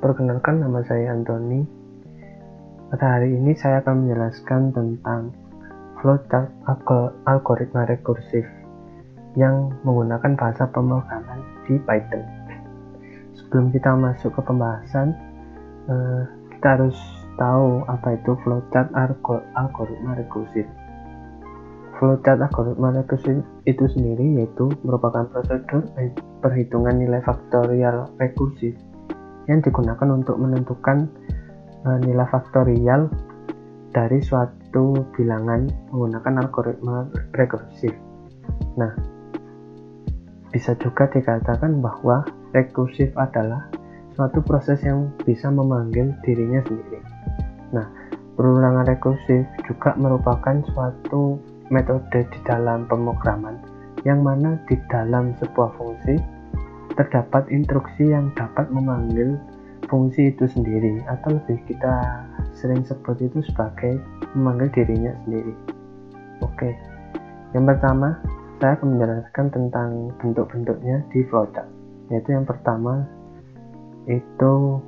Perkenalkan, nama saya Anthony. Pada hari ini saya akan menjelaskan tentang flowchart algoritma rekursif yang menggunakan bahasa pemrograman di Python. Sebelum kita masuk ke pembahasan, kita harus tahu apa itu flowchart algoritma rekursif. Flowchart algoritma rekursif itu sendiri yaitu merupakan prosedur perhitungan nilai faktorial rekursif yang digunakan untuk menentukan nilai faktorial dari suatu bilangan menggunakan algoritma rekursif. Nah, bisa juga dikatakan bahwa rekursif adalah suatu proses yang bisa memanggil dirinya sendiri. Nah, perulangan rekursif juga merupakan suatu metode di dalam pemrograman yang mana di dalam sebuah fungsi terdapat instruksi yang dapat memanggil fungsi itu sendiri, atau lebih kita sering sebut itu sebagai memanggil dirinya sendiri. Oke, yang pertama saya akan menjelaskan tentang bentuk-bentuknya di flowchart, yaitu yang pertama itu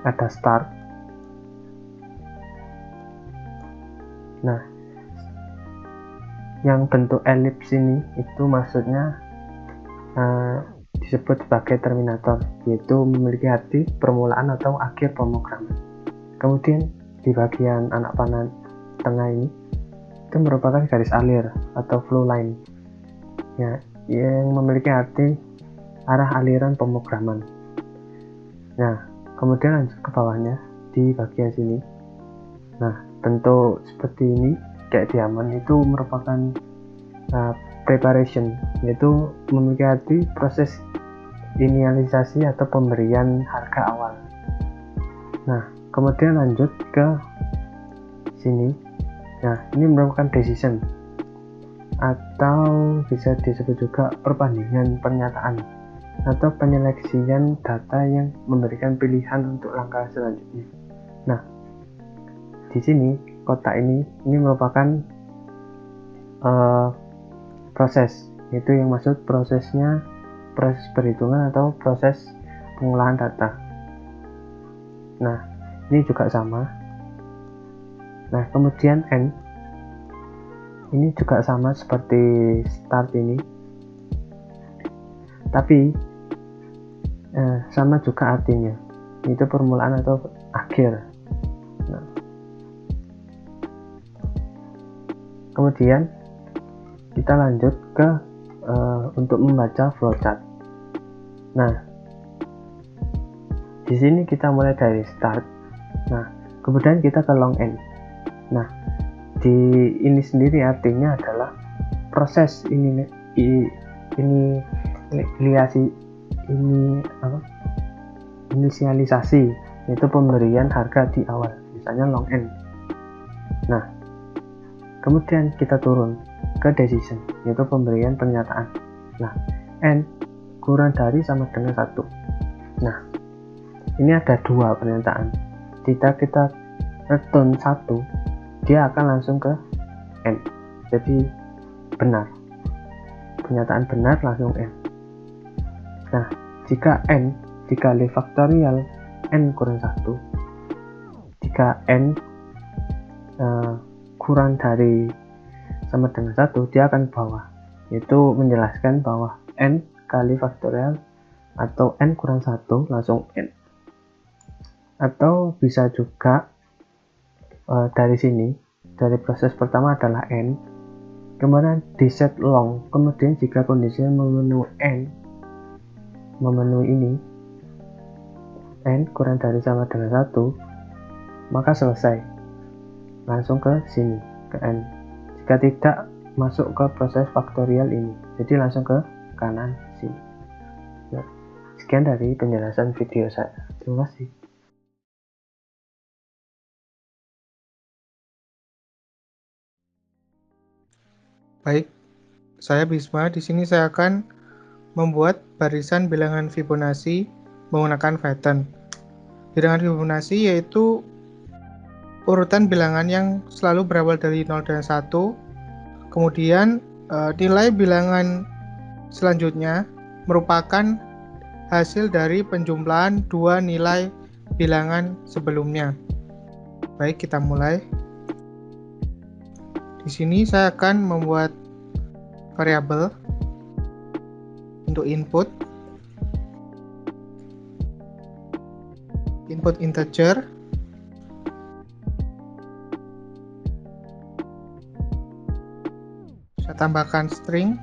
ada start. Nah, yang bentuk elips ini itu maksudnya disebut sebagai terminator, yaitu memiliki arti permulaan atau akhir pemrograman. Kemudian di bagian anak panah tengah ini itu merupakan garis alir atau flow line ya, yang memiliki arti arah aliran pemrograman. Nah, kemudian lanjut ke bawahnya di bagian sini. Nah, bentuk seperti ini kayak diamond itu merupakan preparation, yaitu memiliki arti proses inisialisasi atau pemberian harga awal. Nah, kemudian lanjut ke sini. Nah, ini merupakan decision atau bisa disebut juga perbandingan pernyataan atau penyeleksian data yang memberikan pilihan untuk langkah selanjutnya. Nah, di sini kotak ini merupakan proses, yaitu yang maksud prosesnya proses perhitungan atau proses pengolahan data. Nah, ini juga sama. Nah, kemudian end ini juga sama seperti start ini, tapi sama juga artinya, itu permulaan atau akhir. Nah, kemudian kita lanjut ke untuk membaca flowchart. Nah, di sini kita mulai dari start. Nah, kemudian kita ke long end. Nah, di ini sendiri artinya adalah proses inisialisasi, yaitu pemberian harga di awal, misalnya long end. Nah, kemudian kita turun ke decision, yaitu pemberian pernyataan. Nah, n kurang dari sama dengan 1. Nah, ini ada dua pernyataan. Jika kita return 1, dia akan langsung ke n, jadi benar, pernyataan benar langsung n. Nah, jika n dikali faktorial n kurang 1, jika n kurang dari sama dengan 1, dia akan ke bawah, yaitu menjelaskan bahwa n kali faktorial atau n kurang 1 langsung n. Atau bisa juga dari sini, dari proses pertama adalah n, Kemudian di set long, kemudian jika kondisinya memenuhi ini, n kurang dari sama dengan 1, maka selesai. Langsung ke sini, ke n. Jika tidak, masuk ke proses faktorial ini. Jadi langsung ke kanan sini. Ya. Sekian dari penjelasan video saya. Terima kasih. Baik, saya Bisma. Di sini saya akan membuat barisan bilangan Fibonacci menggunakan pattern. Bilangan Fibonacci yaitu urutan bilangan yang selalu berawal dari 0 dan 1. Kemudian nilai bilangan selanjutnya merupakan hasil dari penjumlahan dua nilai bilangan sebelumnya. Baik, kita mulai. Di sini saya akan membuat variabel untuk input integer, saya tambahkan string,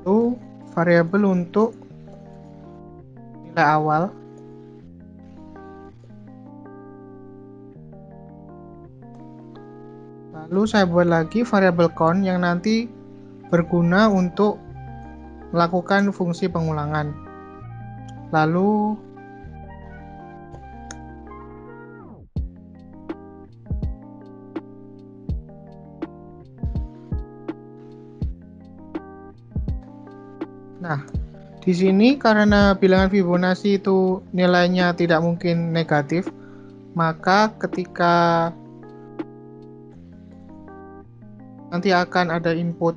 lalu variabel untuk nilai awal, lalu saya buat lagi variabel count yang nanti berguna untuk melakukan fungsi pengulangan. Lalu di sini karena bilangan Fibonacci itu nilainya tidak mungkin negatif, maka ketika nanti akan ada input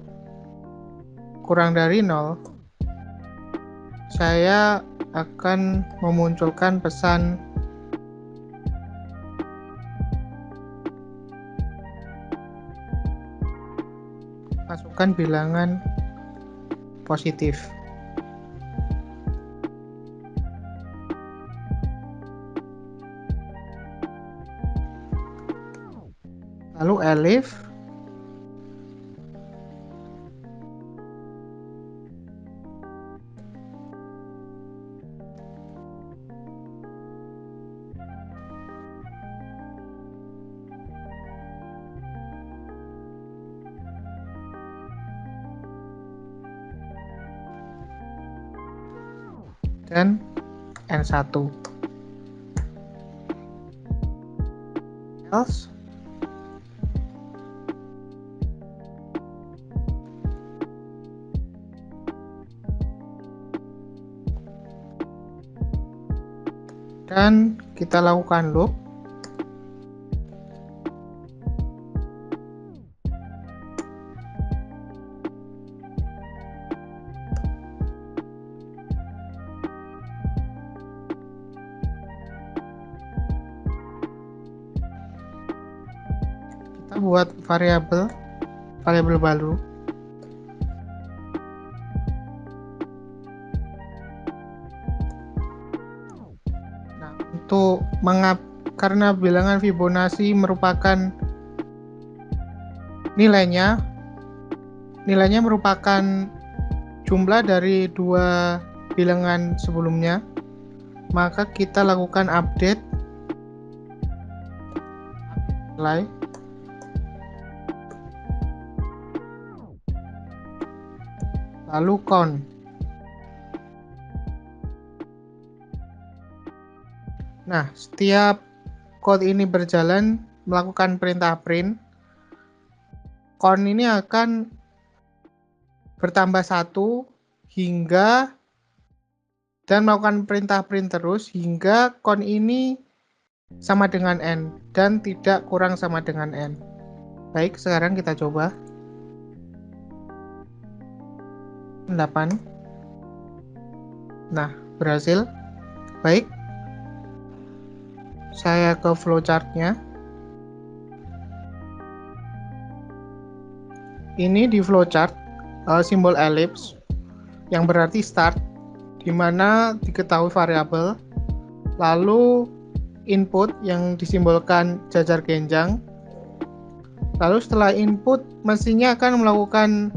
kurang dari 0, saya akan memunculkan pesan masukkan bilangan positif. Lalu elif dan N1. Else dan kita lakukan loop. Kita buat variabel baru. Nah, untuk karena bilangan Fibonacci merupakan nilainya merupakan jumlah dari dua bilangan sebelumnya, maka kita lakukan update nilai, lalu count. Nah, setiap code ini berjalan melakukan perintah print, count ini akan bertambah 1 hingga dan melakukan perintah print terus hingga count ini sama dengan n dan tidak kurang sama dengan n. Baik, sekarang kita coba. 8. Nah, berhasil. Baik. saya ke flowchart-nya. Ini di flowchart simbol elips yang berarti start, di mana diketahui variabel, lalu input yang disimbolkan jajar genjang. Lalu setelah input, mesinnya akan melakukan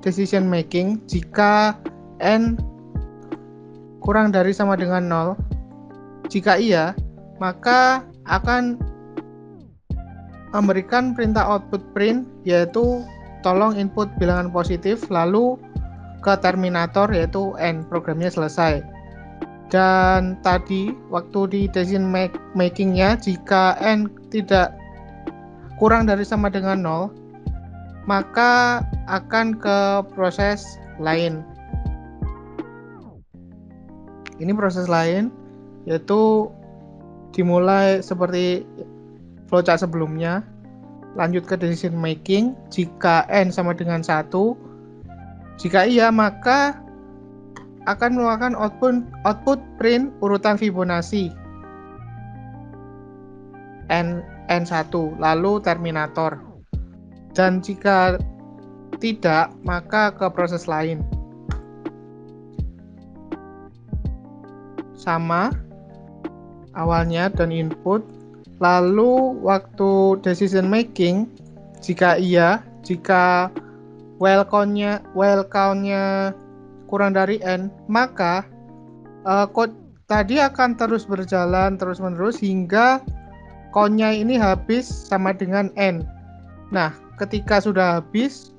decision making jika n kurang dari sama dengan 0. Jika iya, maka akan memberikan perintah output print, yaitu tolong input bilangan positif, lalu ke terminator yaitu n, programnya selesai. Dan tadi waktu di decision makingnya, jika n tidak kurang dari sama dengan 0, maka akan ke proses lain. Ini proses lain, yaitu dimulai seperti flowchart sebelumnya, lanjut ke decision making. Jika n sama dengan 1, jika iya maka akan melakukan output print urutan Fibonacci n1, lalu terminator. Dan jika tidak, maka ke proses lain. Sama awalnya dan input, lalu waktu decision making, jika iya, jika while count-nya kurang dari n, maka code tadi akan terus berjalan terus-menerus hingga count-nya ini habis sama dengan n. Nah, ketika sudah habis,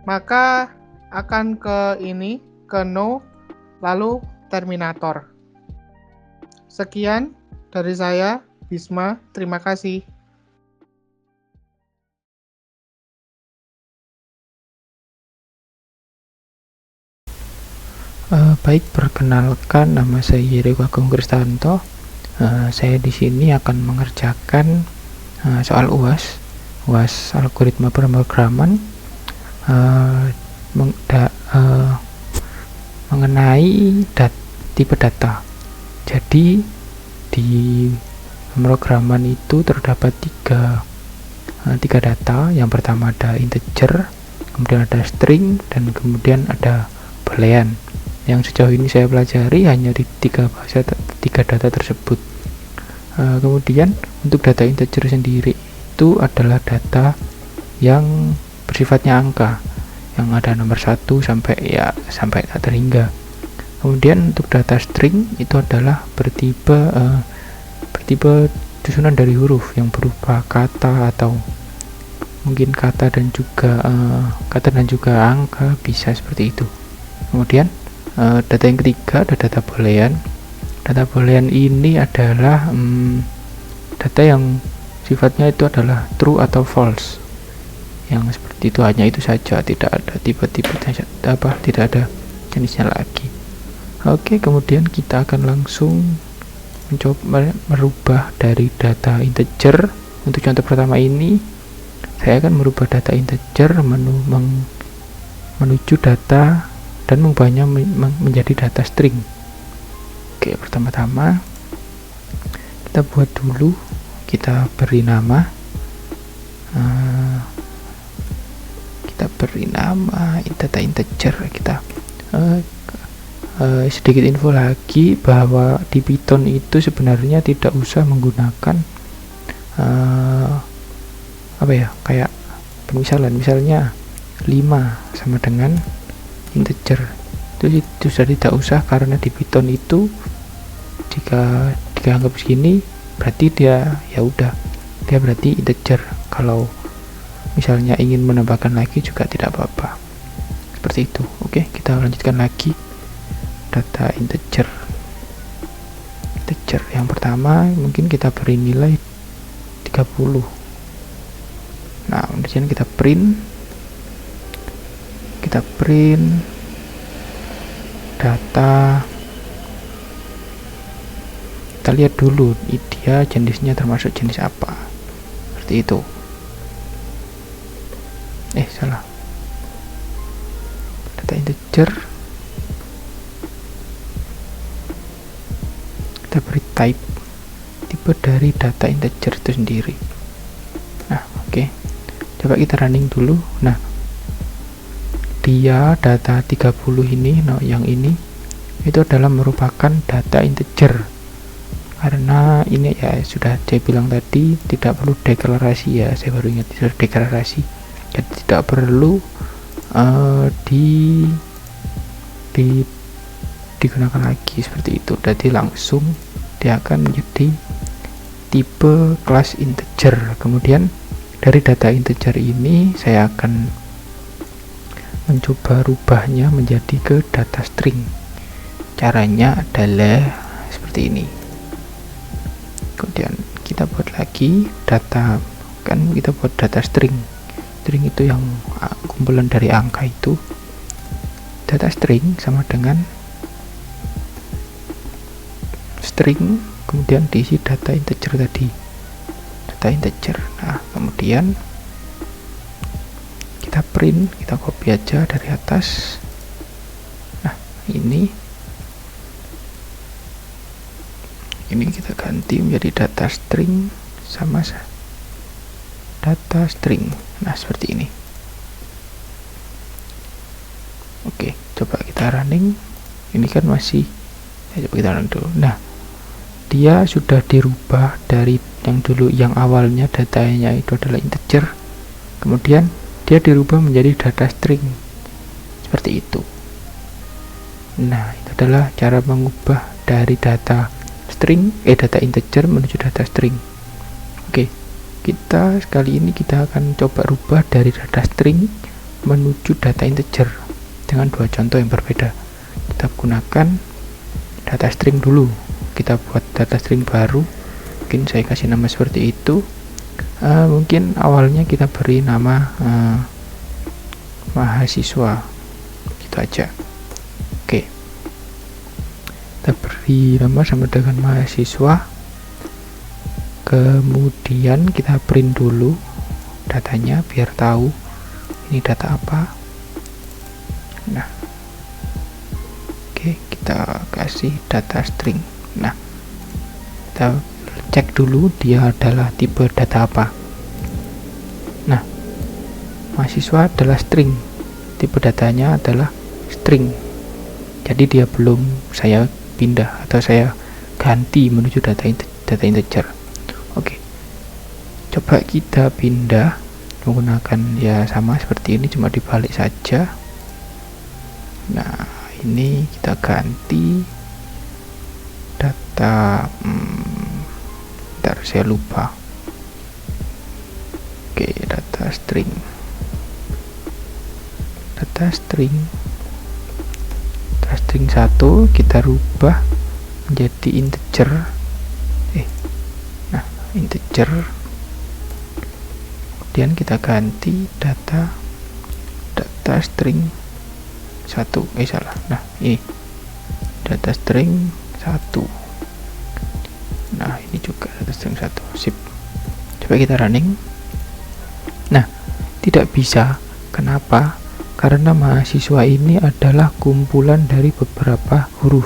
maka akan ke no, lalu terminator. Sekian dari saya, Bisma. Terima kasih. Baik, perkenalkan, nama saya Yeriko Agung Kristanto. Saya di sini akan mengerjakan soal UAS algoritma pemrograman mengenai tipe data. Jadi di pemrograman itu terdapat tiga data. Yang pertama ada integer, kemudian ada string, dan kemudian ada boolean. Yang sejauh ini saya pelajari hanya di tiga data tersebut. Kemudian untuk data integer sendiri itu adalah data yang bersifatnya angka, yang ada nomor 1 sampai tak terhingga. Kemudian untuk data string itu adalah bertipe susunan dari huruf yang berupa kata atau mungkin kata dan juga angka, bisa seperti itu. Kemudian data yang ketiga ada data boolean. Data boolean ini adalah data yang sifatnya itu adalah true atau false, yang seperti itu, hanya itu saja, tidak ada tipe-tipe, tidak ada jenisnya lagi. Oke, kemudian kita akan langsung mencoba merubah dari data integer. Untuk contoh pertama ini saya akan merubah data integer menuju data dan mengubahnya menjadi data string. Oke, pertama-tama kita buat dulu, kita beri nama, data integer. Kita sedikit info lagi bahwa di Python itu sebenarnya tidak usah menggunakan kayak pemisalan, misalnya 5 sama dengan integer, itu sudah tidak usah, karena di Python itu jika dianggap segini berarti dia berarti integer. Kalau misalnya ingin menambahkan lagi juga tidak apa-apa, seperti itu. Oke, kita lanjutkan lagi. Data integer yang pertama mungkin kita beri nilai 30. Nah, kemudian kita print data. Kita lihat dulu dia jenisnya termasuk jenis apa, seperti itu. Salah, data integer, kita beri type tipe dari data integer itu sendiri. Nah, oke. Coba kita running dulu. Nah, dia data 30 ini, nah yang ini itu adalah merupakan data integer. Karena ini ya sudah saya bilang tadi tidak perlu deklarasi ya, saya baru ingat sudah deklarasi. Jadi tidak perlu digunakan lagi seperti itu. Jadi langsung dia akan menjadi tipe kelas integer. Kemudian dari data integer ini saya akan mencoba rubahnya menjadi ke data string. Caranya adalah seperti ini. Kemudian kita buat lagi data, kan kita buat data string. String itu yang kumpulan dari angka itu. Data string sama dengan string, kemudian diisi data integer tadi, data integer. Nah, kemudian kita print, kita copy aja dari atas. Nah, ini kita ganti menjadi data string sama data string. Nah, seperti ini. Oke, coba kita running. Ini kan masih, coba kita running dulu. Nah, dia sudah dirubah dari yang dulu, yang awalnya datanya itu adalah integer, kemudian dia dirubah menjadi data string seperti itu. Nah, itu adalah cara mengubah dari data string data integer menuju data string. Oke, kita kali ini kita akan coba rubah dari data string menuju data integer dengan dua contoh yang berbeda. Kita gunakan data string dulu, kita buat data string baru. Mungkin saya kasih nama seperti itu. Mungkin awalnya kita beri nama mahasiswa, gitu aja. Oke, kita beri nama sama dengan mahasiswa. Kemudian kita print dulu datanya biar tahu ini data apa. Nah, oke, kita kasih data string. Nah, kita cek dulu dia adalah tipe data apa. Nah, mahasiswa adalah string, tipe datanya adalah string. Jadi dia belum saya pindah atau saya ganti menuju data integer. Oke, coba kita pindah menggunakan ya sama seperti ini, cuma dibalik saja. Nah, ini kita ganti data ntar saya lupa. Oke, data string data string 1 kita rubah menjadi integer. Nah, integer. Kemudian kita ganti data string 1. Salah. Nah, ini data string 1. Nah, ini juga data string 1. Sip. Coba kita running. Nah, tidak bisa. Kenapa? Karena mahasiswa ini adalah kumpulan dari beberapa huruf.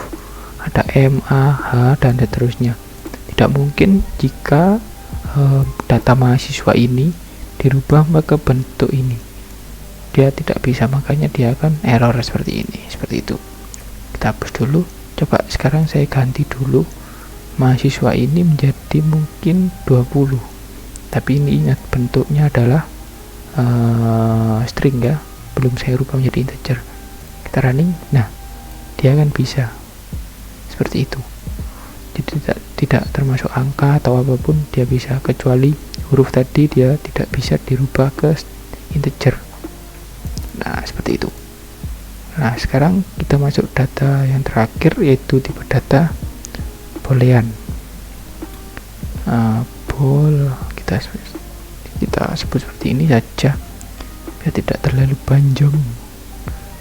Ada M, A, H, dan seterusnya. Tidak mungkin jika data mahasiswa ini dirubah ke bentuk ini. Dia tidak bisa, makanya dia akan error seperti ini. Seperti itu. Kita hapus dulu. Coba sekarang saya ganti dulu mahasiswa ini menjadi mungkin 20. Tapi ini ingat bentuknya adalah string ya. Belum saya rubah menjadi integer. Kita running. Nah, dia akan bisa seperti itu. Jadi tidak termasuk angka atau apapun dia bisa, kecuali huruf tadi dia tidak bisa dirubah ke integer. Nah, seperti itu. Nah, sekarang kita masuk data yang terakhir, yaitu tipe data boolean. Kita sebut seperti ini saja biar tidak terlalu panjang.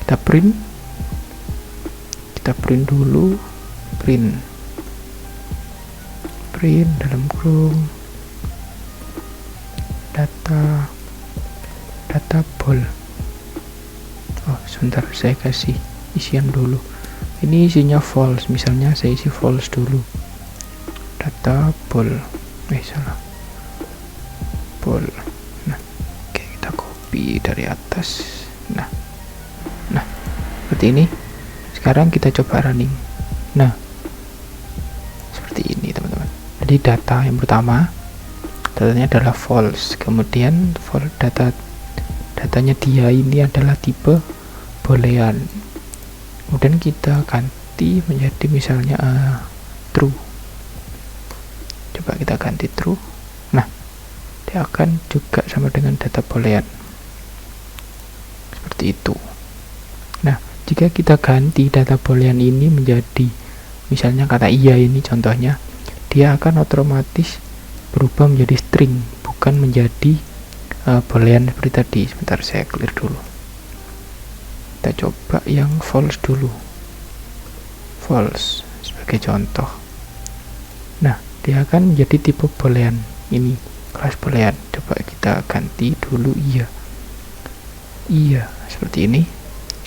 Kita print dulu, print dalam kurung data bol. Sebentar, saya kasih isian dulu. Ini isinya false, misalnya saya isi false dulu. data bol, salah, bol. Nah, oke, kita copy dari atas. Nah, seperti ini. Sekarang kita coba running. Nah, seperti ini teman-teman. Jadi data yang pertama, datanya adalah false. Kemudian datanya dia ini adalah tipe boolean. Kemudian kita ganti menjadi misalnya true. Coba kita ganti true. Nah, dia akan juga sama dengan data boolean. Seperti itu. Nah, jika kita ganti data boolean ini menjadi misalnya kata iya ini contohnya, dia akan otomatis berubah menjadi string, bukan menjadi boolean seperti tadi. Sebentar, saya clear dulu. Kita coba yang false dulu, false sebagai contoh. Nah, dia akan menjadi tipe boolean, ini kelas boolean. Coba kita ganti dulu iya, seperti ini.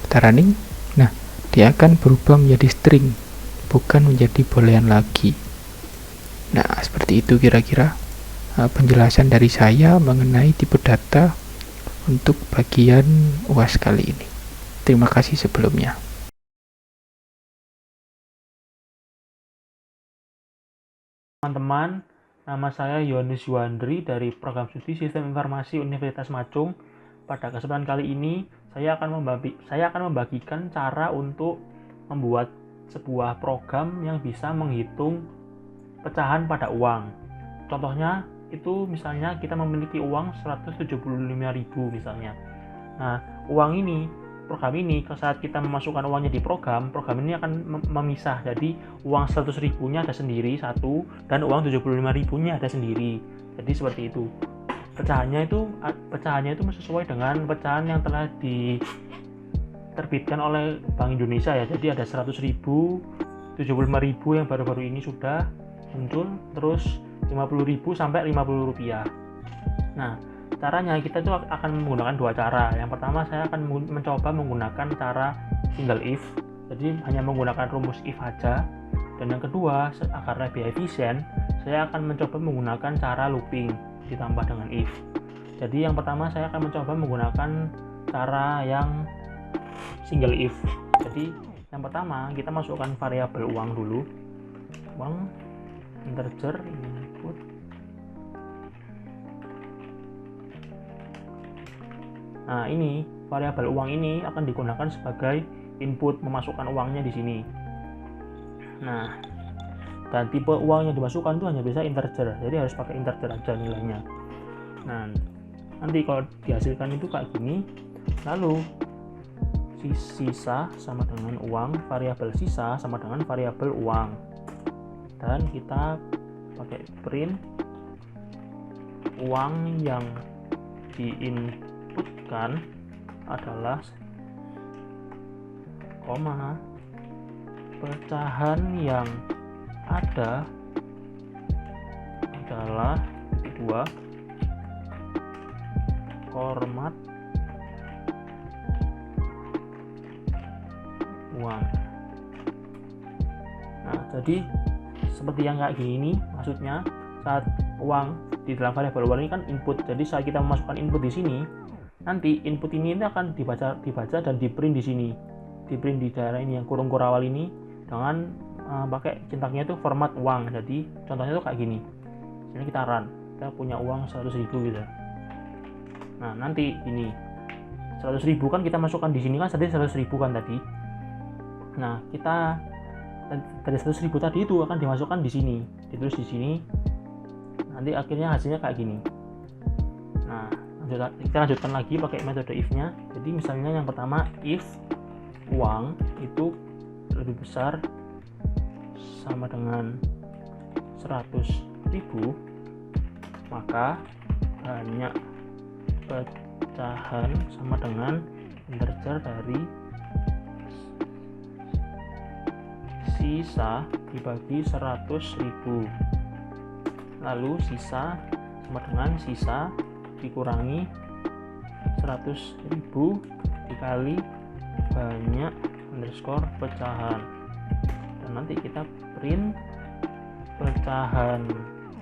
Kita running. Nah, dia akan berubah menjadi string, bukan menjadi boolean lagi. Nah, seperti itu kira-kira penjelasan dari saya mengenai tipe data untuk bagian UAS kali ini. Terima kasih sebelumnya. Teman-teman, nama saya Yohanes Yuandri dari Program Studi Sistem Informasi Universitas Macung. Pada kesempatan kali ini, saya akan membagikan cara untuk membuat sebuah program yang bisa menghitung pecahan pada uang. Contohnya, itu misalnya kita memiliki uang 175.000 misalnya. Nah, program ini saat kita memasukkan uangnya di program ini akan memisah. Jadi uang 100.000-nya ada sendiri satu, dan uang 75.000-nya ada sendiri. Jadi seperti itu. Pecahannya itu sesuai dengan pecahan yang telah diterbitkan oleh Bank Indonesia ya. Jadi ada 100.000, 75.000 yang baru-baru ini sudah muncul, terus 50.000 sampai Rp50. Nah, caranya kita itu akan menggunakan dua cara. Yang pertama, saya akan mencoba menggunakan cara single if, jadi hanya menggunakan rumus if aja. Dan yang kedua, agar lebih efisien, saya akan mencoba menggunakan cara looping ditambah dengan if. Jadi yang pertama, saya akan mencoba menggunakan cara yang single if. Jadi yang pertama, kita masukkan variabel uang dulu, uang integer input. Nah, ini variabel uang ini akan digunakan sebagai input memasukkan uangnya di sini. Nah, dan tipe uang yang dimasukkan itu hanya bisa integer, jadi harus pakai integer aja nilainya. Nah, nanti kalau dihasilkan itu kayak gini. Lalu sisa sama dengan uang, variabel sisa sama dengan variabel uang. Dan kita pakai print uang yang diinputkan adalah koma, pecahan yang ada adalah 2, format uang. Nah, jadi seperti yang kayak gini, maksudnya saat uang di dalam variabel uang ini kan input. Jadi saat kita memasukkan input di sini, nanti input ini akan dibaca dan di print di sini, di print di daerah ini yang kurung kurawal ini dengan pakai centaknya itu format uang. Jadi contohnya itu kayak gini. Ini kita run, kita punya uang 100.000 gitu. Nah, nanti ini 100.000 kan kita masukkan di sini kan tadi 100.000 kan tadi. Nah, kita dari 100.000 tadi itu akan dimasukkan di sini, ditulis di sini. Nanti akhirnya hasilnya kayak gini. Nah, kita lanjutkan lagi pakai metode if-nya. Jadi misalnya yang pertama, if uang itu lebih besar sama dengan 100.000, maka banyak pecahan sama dengan integer dari sisa dibagi 100.000. Lalu sisa sama dengan sisa dikurangi 100.000 dikali banyak underscore pecahan. Dan nanti kita print pecahan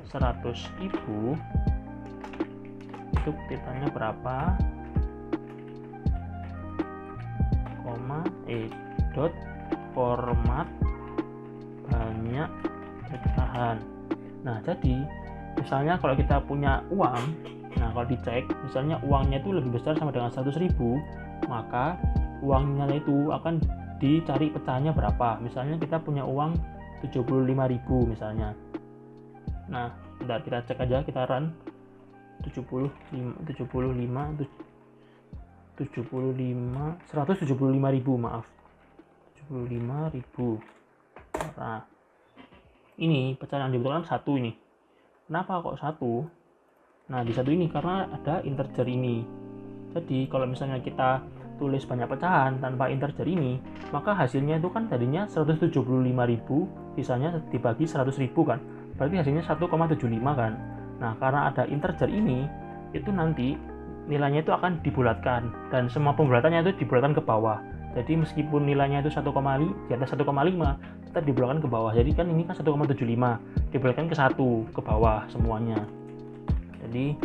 100.000 itu kutipannya berapa, koma dot format banyak pecahan. Nah, jadi misalnya kalau kita punya uang, nah kalau dicek misalnya uangnya itu lebih besar sama dengan 100.000, maka uangnya itu akan dicari pecahannya berapa. Misalnya kita punya uang 75.000 misalnya. Nah, bentar kita cek aja, kita run 175.000, maaf, 75.000. Nah, ini pecahan yang dibutuhkan satu ini. Kenapa kok satu? Nah, di satu ini karena ada integer ini. Jadi kalau misalnya kita tulis banyak pecahan tanpa integer ini, maka hasilnya itu kan tadinya 175.000, sisanya dibagi 100.000 kan. Berarti hasilnya 1,75 kan. Nah, karena ada integer ini, itu nanti nilainya itu akan dibulatkan, dan semua pembulatannya itu dibulatkan ke bawah. Jadi meskipun nilainya itu 1,5 di atas 1,5 tetap dibulatkan ke bawah. Jadi kan ini kan 1,75 dibulatkan ke 1 ke bawah semuanya. Jadi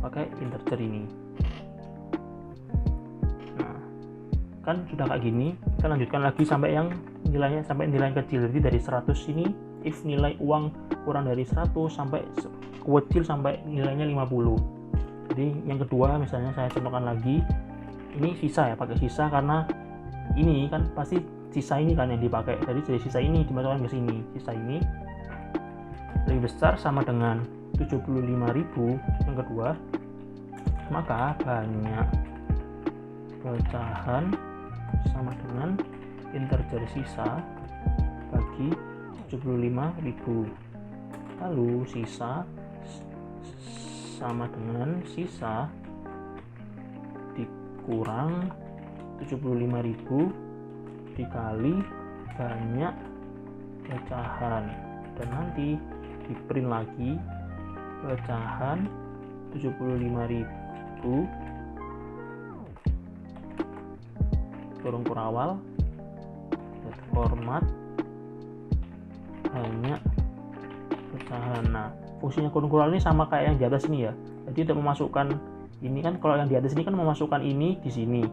pakai integer ini. Nah, kan sudah kayak gini, kita lanjutkan lagi sampai yang nilainya sampai nilai kecil. Jadi dari 100 ini if nilai uang kurang dari 100 sampai kecil sampai nilainya 50. Jadi yang kedua misalnya saya contohkan lagi, ini sisa ya, pakai sisa karena ini kan pasti sisa ini kan yang dipakai. Jadi dari sisa ini dimasukkan ke sini. Sisa ini lebih besar sama dengan 75.000 yang kedua, maka banyak pecahan sama dengan integer sisa bagi 75.000. Lalu sisa sama dengan sisa dikurang 75.000 dikali banyak pecahan, dan nanti di print lagi pecahan 75.000 kurung kurawal format banyak pecahan. Nah, fungsinya kurung kurawal ini sama kayak yang di atas ini ya. Jadi untuk memasukkan ini kan, kalau yang di atas ini kan memasukkan ini di sini.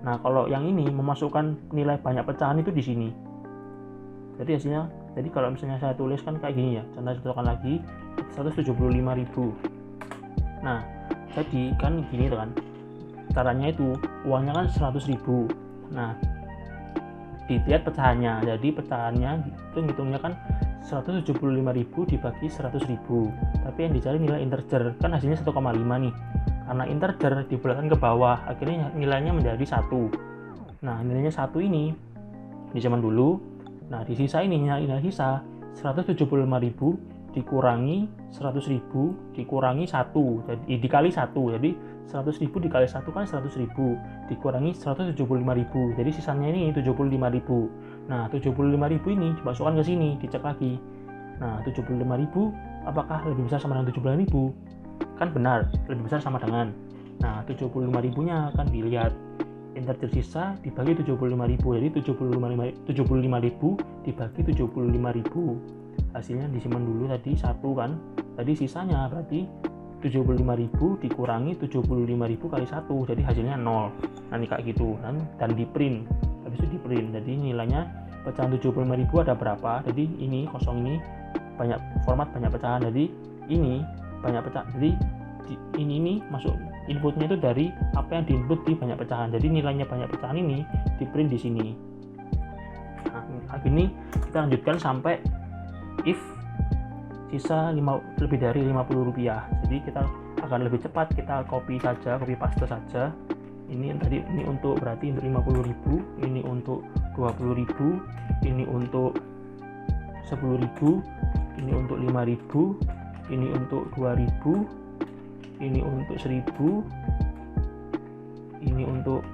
Nah, kalau yang ini memasukkan nilai banyak pecahan itu di sini. Jadi hasilnya, jadi kalau misalnya saya tulis kan kayak gini ya. Contoh contohkan lagi 175.000. Nah, jadi kan gini kan. Caranya itu uangnya kan 100.000. Nah, dilihat pecahannya. Jadi pecahannya itu ngitungnya kan 175.000 dibagi 100.000. Tapi yang dicari nilai integer, kan hasilnya 1,5 nih. Karena integer dibulatkan ke bawah, akhirnya nilainya menjadi 1. Nah, nilainya 1 ini di zaman dulu. Nah, di sisa ini nilai sisa 175.000 dikurangi 100.000 dikurangi 1, jadi dikali 1. Jadi 100.000 dikali 1 kan 100.000 dikurangi 175.000. Jadi sisanya ini 75.000. Nah, 75.000 ini dimasukkan ke sini, dicek lagi. Nah, 75.000 apakah lebih besar sama dengan 75.000? Kan benar, lebih besar sama dengan. Nah, 75.000-nya akan dilihat integer sisa dibagi 75.000. Jadi 75.000 dibagi 75.000. Hasilnya disimpan dulu tadi 1 kan. Tadi sisanya berarti 75.000 dikurangi 75.000 kali 1. Jadi hasilnya 0. Nanti kayak gitu dan di print. Habis itu di print. Jadi nilainya pecahan 75.000 ada berapa? Jadi ini kosong ini banyak format banyak pecahan. Jadi ini banyak pecahan. Jadi ini masuk inputnya itu dari apa yang diinput di banyak pecahan. Jadi nilainya banyak pecahan ini di print di sini. Nah, ini kita lanjutkan sampai if sisa lebih dari Rp50. Jadi kita akan lebih cepat, kita copy paste saja. Ini tadi ini untuk berarti untuk 50.000, ini untuk 20.000, ini untuk 10.000, ini untuk 5.000, ini untuk 2.000, ini untuk 1.000, ini untuk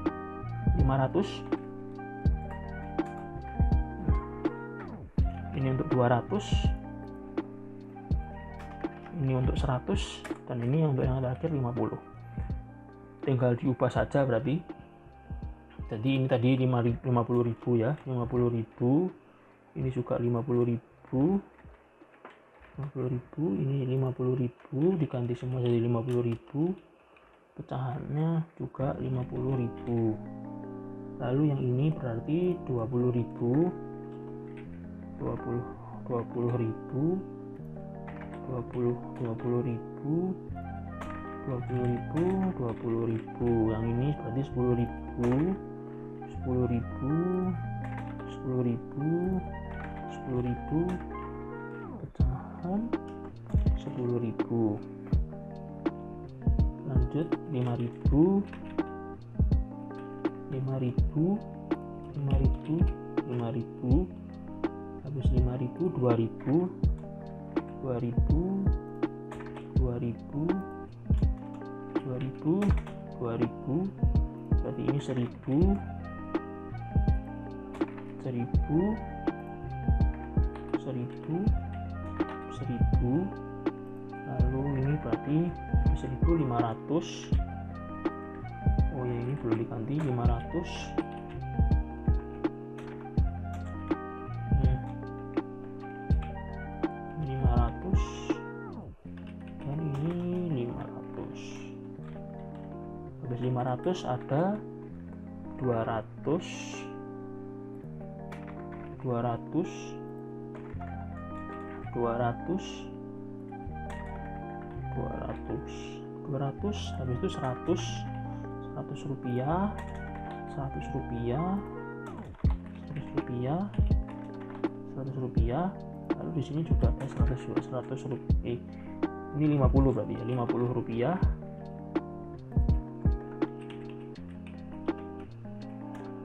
500, ini untuk 200, ini untuk 100, dan ini untuk yang terakhir 50. Tinggal diubah saja berarti. Jadi ini tadi 50.000 ya, 50.000, ini juga 50.000, 50.000, ini 50.000 diganti semua jadi 50.000, pecahannya juga 50.000. Lalu yang ini berarti 20.000, 20.000, 20.000, yang ini berarti 10.000, 10.000, 10.000, pecahan 10.000. Lanjut 5.000, 5.000, 5.000, 5.000, habis 5.000, 2.000, 2.000, 2.000, 2.000, 2.000, berarti ini 1.000, 1.000, 1.000, 1.000, lalu ini berarti 1.500. Oh ya, ini perlu diganti 500. 500 dan ini 500. Habis 500 ada 200, 200, 200, 200, habis itu 100, 100 rupiah, 100 rupiah, 100 rupiah, 100 rupiah. Lalu di sini juga ada 100 rupiah. Ini 50 berarti ya, 50 rupiah.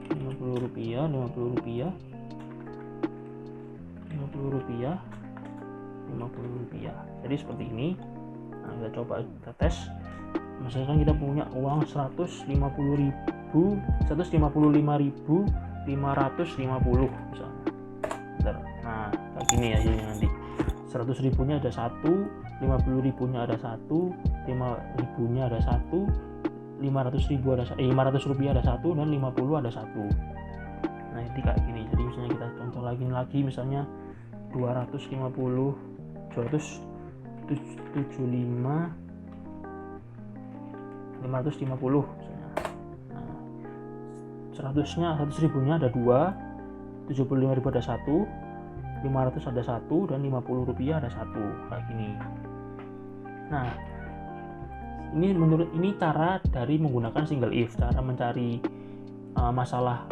50 rupiah, 50 rupiah, 50 rupiah, 50 rupiah. Jadi seperti ini. Nah, kita coba kita tes. Misalkan kita punya uang 155.550 misalnya. Nah, kayak gini ya hasilnya nanti. 100.000-nya ada 1, 50.000-nya ada 1, 5.000-nya ada 1, 500.000 ada 500 rupiah ada 1, dan 50 ada 1. Nah, ini kayak gini. Jadi misalnya kita contoh lagi misalnya 275 550 misalnya. Nah, 100.000-nya ada 2, 75.000 ada 1, 500 ada 1, dan 50 rupiah ada 1, kayak gini. Nah, ini cara dari menggunakan single if, cara mencari masalah,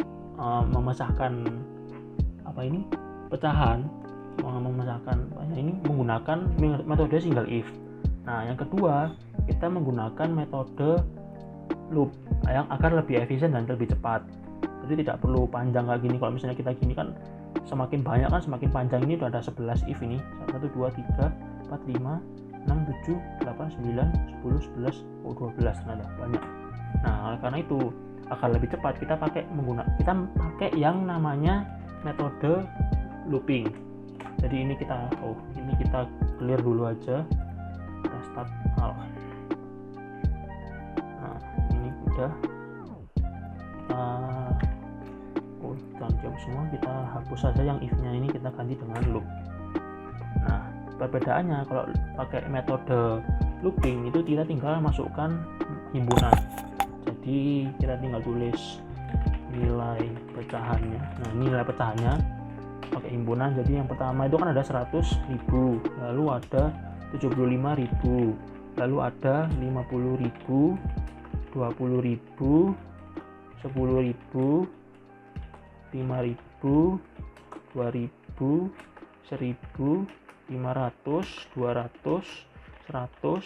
memecahkan pecahan, memecahkan ini menggunakan metode single if. Nah, yang kedua, kita menggunakan metode loop yang agar lebih efisien dan lebih cepat. Jadi tidak perlu panjang kayak gini. Kalau misalnya kita gini kan semakin banyak kan semakin panjang. Ini udah ada 11 if ini. 1, 2, 3, 4, 5, 6, 7, 8, 9, 10, 11, 12. Nah, ada banyak. Nah, oleh karena itu agar lebih cepat kita pakai yang namanya metode looping. Jadi ini kita clear dulu aja. Kita start. Nah, ini udah kita jawab semua, kita hapus saja yang if-nya ini, kita ganti dengan loop. Nah, perbedaannya kalau pakai metode looping itu kita tinggal masukkan himpunan. Jadi kita tinggal tulis nilai pecahannya. Nah, nilai pecahannya pakai himpunan. Jadi yang pertama itu kan ada 100.000, lalu ada 75.000, lalu ada 50.000, 20.000, 10.000, 5.000, 2.000, 1.000, 500, 200, 100,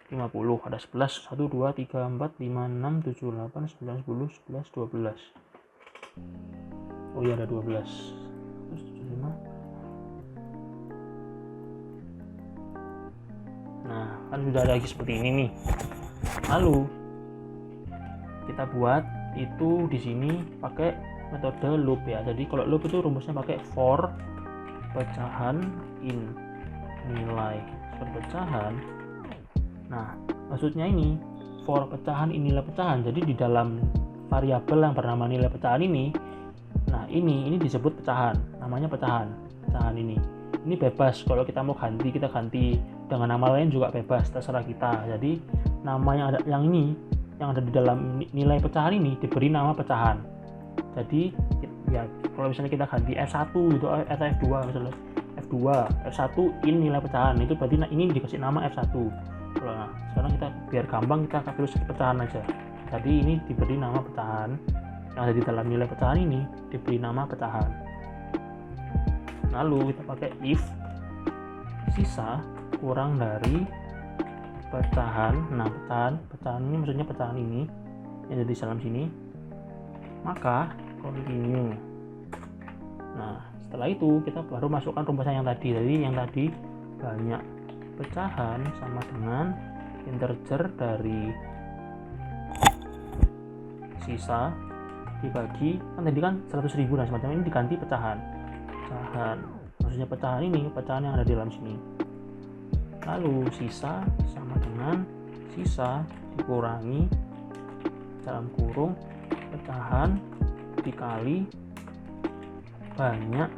50. Ada 11, 1, 2, 3, 4, 5, 6, 7, 8, 9, 10, 11, 12. Oh iya, ada 12. 75. Nah, kan sudah ada lagi seperti ini nih. Lalu kita buat itu di sini pakai metode loop ya. Jadi kalau loop itu rumusnya pakai for pecahan in nilai perpecahan. Nah, maksudnya ini for pecahan in nilai pecahan. Jadi di dalam variabel yang bernama nilai pecahan ini, nah ini disebut pecahan, namanya pecahan ini. ini bebas, kalau kita mau ganti kita ganti dengan nama lain juga bebas, terserah kita. Jadi nama yang ada di dalam nilai pecahan ini diberi nama pecahan. Jadi ya kalau misalnya kita ganti F1 gitu atau F2 misalnya F1 in nilai pecahan, itu berarti ini dikasih nama F1. Nah, sekarang kita biar gampang kita tulis pecahan aja. Jadi ini diberi nama pecahan, yang ada di dalam nilai pecahan ini diberi nama pecahan. Lalu kita pakai if sisa kurang dari pecahan. Nah, pecahan ini maksudnya pecahan ini yang ada di dalam sini, maka continue. Nah, setelah itu kita baru masukkan rumusan yang tadi. Jadi yang tadi banyak pecahan sama dengan integer dari sisa dibagi, kan tadi kan 100.000, nah semacam ini diganti pecahan. Maksudnya pecahan ini pecahan yang ada di dalam sini. Lalu sisa sama dengan sisa dikurangi dalam kurung pecahan dikali banyak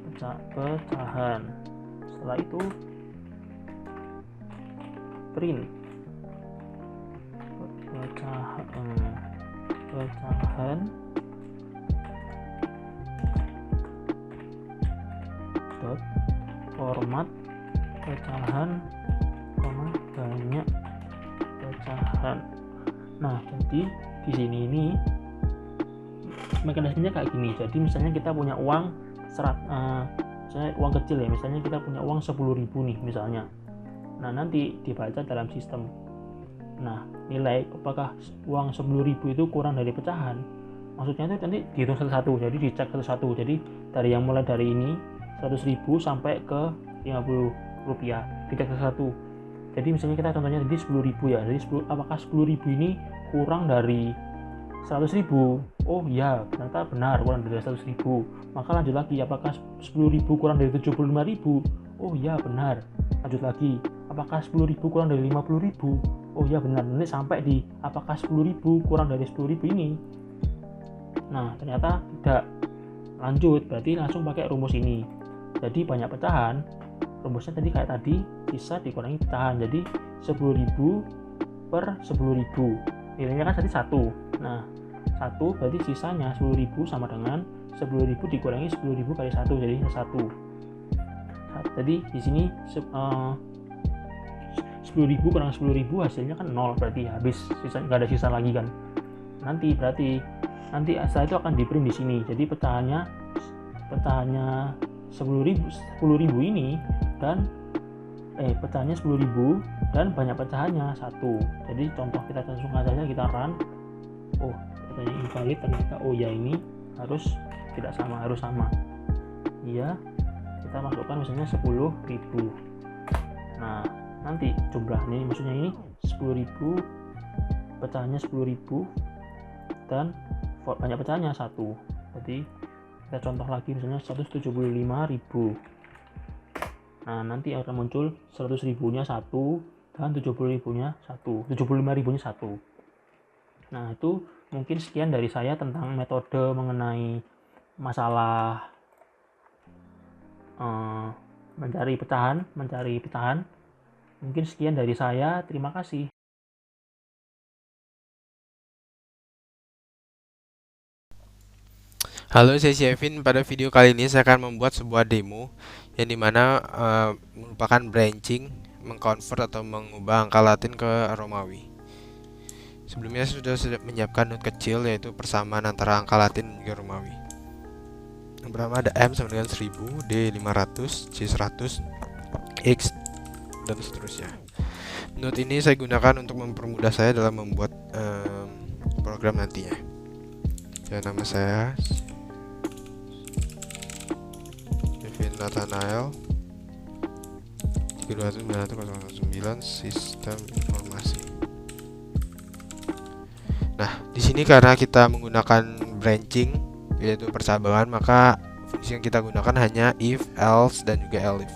pecahan. Setelah itu print pecahan dot format pecahan banyak pecahan. Nah, jadi di sini ini mekanismenya kayak gini. Jadi misalnya kita punya uang misalnya uang kecil ya, misalnya kita punya uang 10.000 nih misalnya. Nah, nanti dibaca dalam sistem. Nah, nilai apakah uang 10.000 itu kurang dari pecahan, maksudnya itu nanti dihitung satu-satu, jadi dicek satu-satu. Jadi dari yang mulai dari ini 100.000 sampai ke 50 rupiah dicek satu-satu. Jadi misalnya kita contohnya tadi 10.000 ya, jadi apakah 10.000 ini kurang dari 100.000? Oh ya, ternyata benar kurang dari 100.000. Maka lanjut lagi, apakah 10.000 kurang dari 75.000? Oh ya benar. Lanjut lagi, apakah 10.000 kurang dari 50.000? Oh ya benar. Nanti sampai di apakah 10.000 kurang dari 10.000 ini. Nah, ternyata tidak. Lanjut, berarti langsung pakai rumus ini. Jadi banyak pecahan, rumusnya tadi kayak tadi, sisa dikurangi pecahan. Jadi 10.000 per 10.000. Nilainya kan tadi 1. Nah, 1 berarti sisanya 10.000 sama dengan 10.000 dikurangi 10.000 kali 1, jadi 1. Jadi di sini 10.000 kurang 10.000 hasilnya kan 0, berarti habis, nggak ada sisa lagi kan. Nanti setelah itu akan di print di sini. Jadi pecahannya 10.000 ini dan pecahannya 10.000 dan banyak pecahannya 1. Jadi contoh kita langsung saja, kita run. Oh, katanya invalid, ternyata oh ya ini harus tidak sama, harus sama. Iya, kita masukkan misalnya 10.000. Nah, nanti jumlahnya maksudnya ini 10.000, pecahannya 10.000 dan banyak pecahannya 1. Jadi kita contoh lagi misalnya 175.000. Nah, nanti akan muncul 100.000-nya 1 dan 70.000-nya 1, 75.000-nya 1. Nah, itu mungkin sekian dari saya tentang metode mengenai masalah mencari pecahan. Mungkin sekian dari saya. Terima kasih. Halo, saya Kevin. Pada video kali ini saya akan membuat sebuah demo yang dimana merupakan branching, mengkonvert atau mengubah angka Latin ke Romawi. Sebelumnya saya sudah menyiapkan note kecil, yaitu persamaan antara angka Latin dan Romawi. Yang pertama ada M sama dengan 1000, D 500, C 100, X dan seterusnya. Note ini saya gunakan untuk mempermudah saya dalam membuat program nantinya. Ya, nama saya Kevin Nathanael, 329.009 Sistem Informasi. Nah, di sini karena kita menggunakan branching, yaitu percabangan, maka fungsi yang kita gunakan hanya if, else, dan juga elif.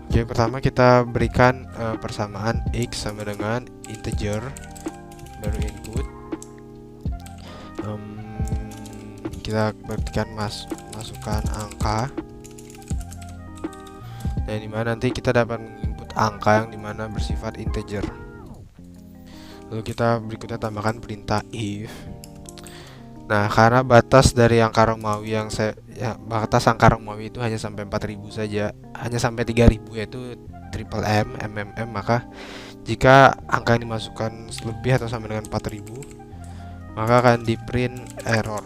Oke, pertama kita berikan persamaan X sama dengan integer, baru input. Kita berikan masukkan angka Nah, dimana nanti kita dapat menginput angka yang dimana bersifat integer. Lalu kita berikutnya tambahkan perintah if. Nah, karena batas dari angka Romawi batas angka Romawi itu hanya sampai 4000 saja, hanya sampai 3000 yaitu triple M, MMM, maka jika angka yang dimasukkan lebih atau sama dengan 4000, maka akan di print error.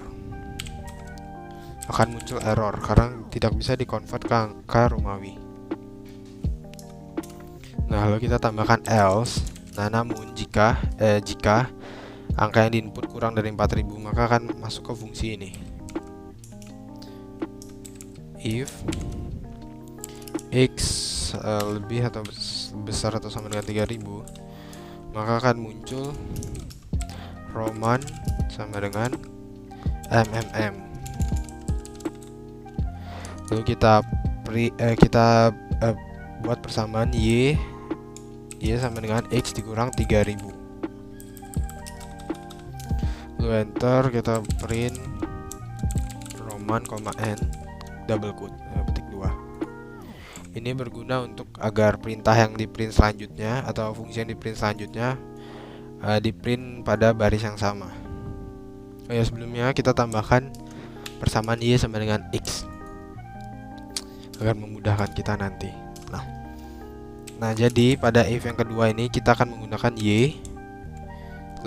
Akan muncul error karena tidak bisa dikonvert ke angka Romawi. Nah, lalu kita tambahkan else. Nah, namun jika angka yang diinput kurang dari 4000, maka akan masuk ke fungsi ini. If x lebih atau besar atau sama dengan 3000, maka akan muncul Roman sama dengan MMM. Lalu kita buat persamaan y sama dengan x dikurang 3000. Lalu enter, kita print Roman, n double quote petik 2. Ini berguna untuk agar perintah yang di print selanjutnya atau fungsi yang di print selanjutnya di print pada baris yang sama. Oh ya, sebelumnya kita tambahkan persamaan y sama dengan x agar memudahkan kita nanti. Nah, jadi pada if yang kedua ini kita akan menggunakan y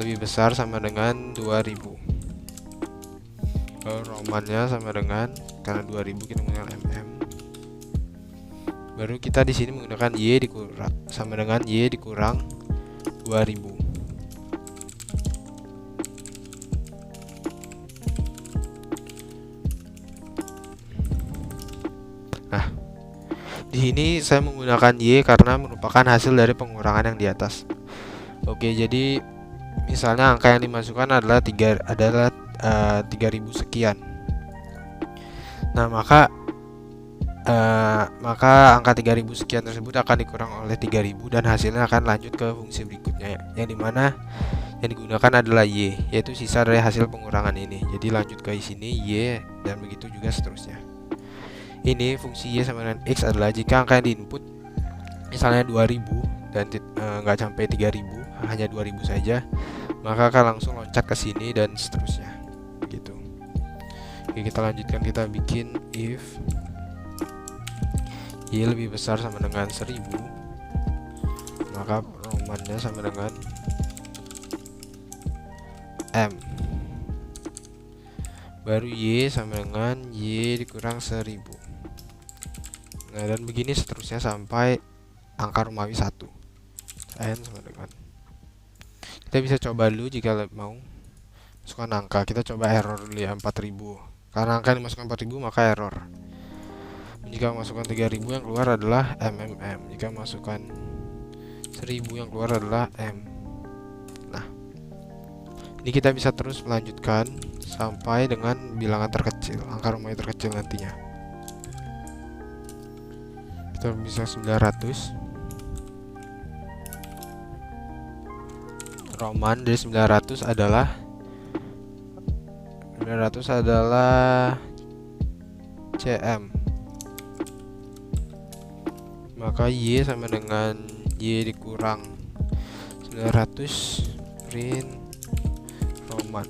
lebih besar sama dengan 2000. Romannya sama dengan, karena 2000 kita menggunakan mm. Baru kita di sini menggunakan y sama dengan y dikurang 2000. Di sini saya menggunakan y karena merupakan hasil dari pengurangan yang di atas. Oke, jadi misalnya angka yang dimasukkan adalah 3000 sekian. Nah, maka angka 3000 sekian tersebut akan dikurang oleh 3000 dan hasilnya akan lanjut ke fungsi berikutnya, yang dimana yang digunakan adalah y, yaitu sisa dari hasil pengurangan ini. Jadi lanjut ke sini y dan begitu juga seterusnya. Ini fungsi y sama dengan x adalah jika angka yang diinput misalnya 2000 dan nggak sampai 3000, hanya 2000 saja, maka akan langsung loncat ke sini dan seterusnya gitu. Oke, kita lanjutkan, kita bikin if y lebih besar sama dengan 1000, maka Romannya sama dengan m. Baru y sama dengan y dikurang 1000. Nah, dan begini seterusnya sampai angka Romawi 1. N sama dengan, kita bisa coba dulu jika mau masukkan angka. Kita coba error dulu ya, 4000. Karena angka dimasukkan 4000 maka error. Jika masukkan 3000 yang keluar adalah MMM. Jika masukkan 1000 yang keluar adalah M. Nah, ini kita bisa terus melanjutkan sampai dengan bilangan terkecil, angka Romawi terkecil nantinya. Kita bisa 900. Roman dari 900 adalah CM. Maka Y sama dengan Y dikurang 900 print Roman.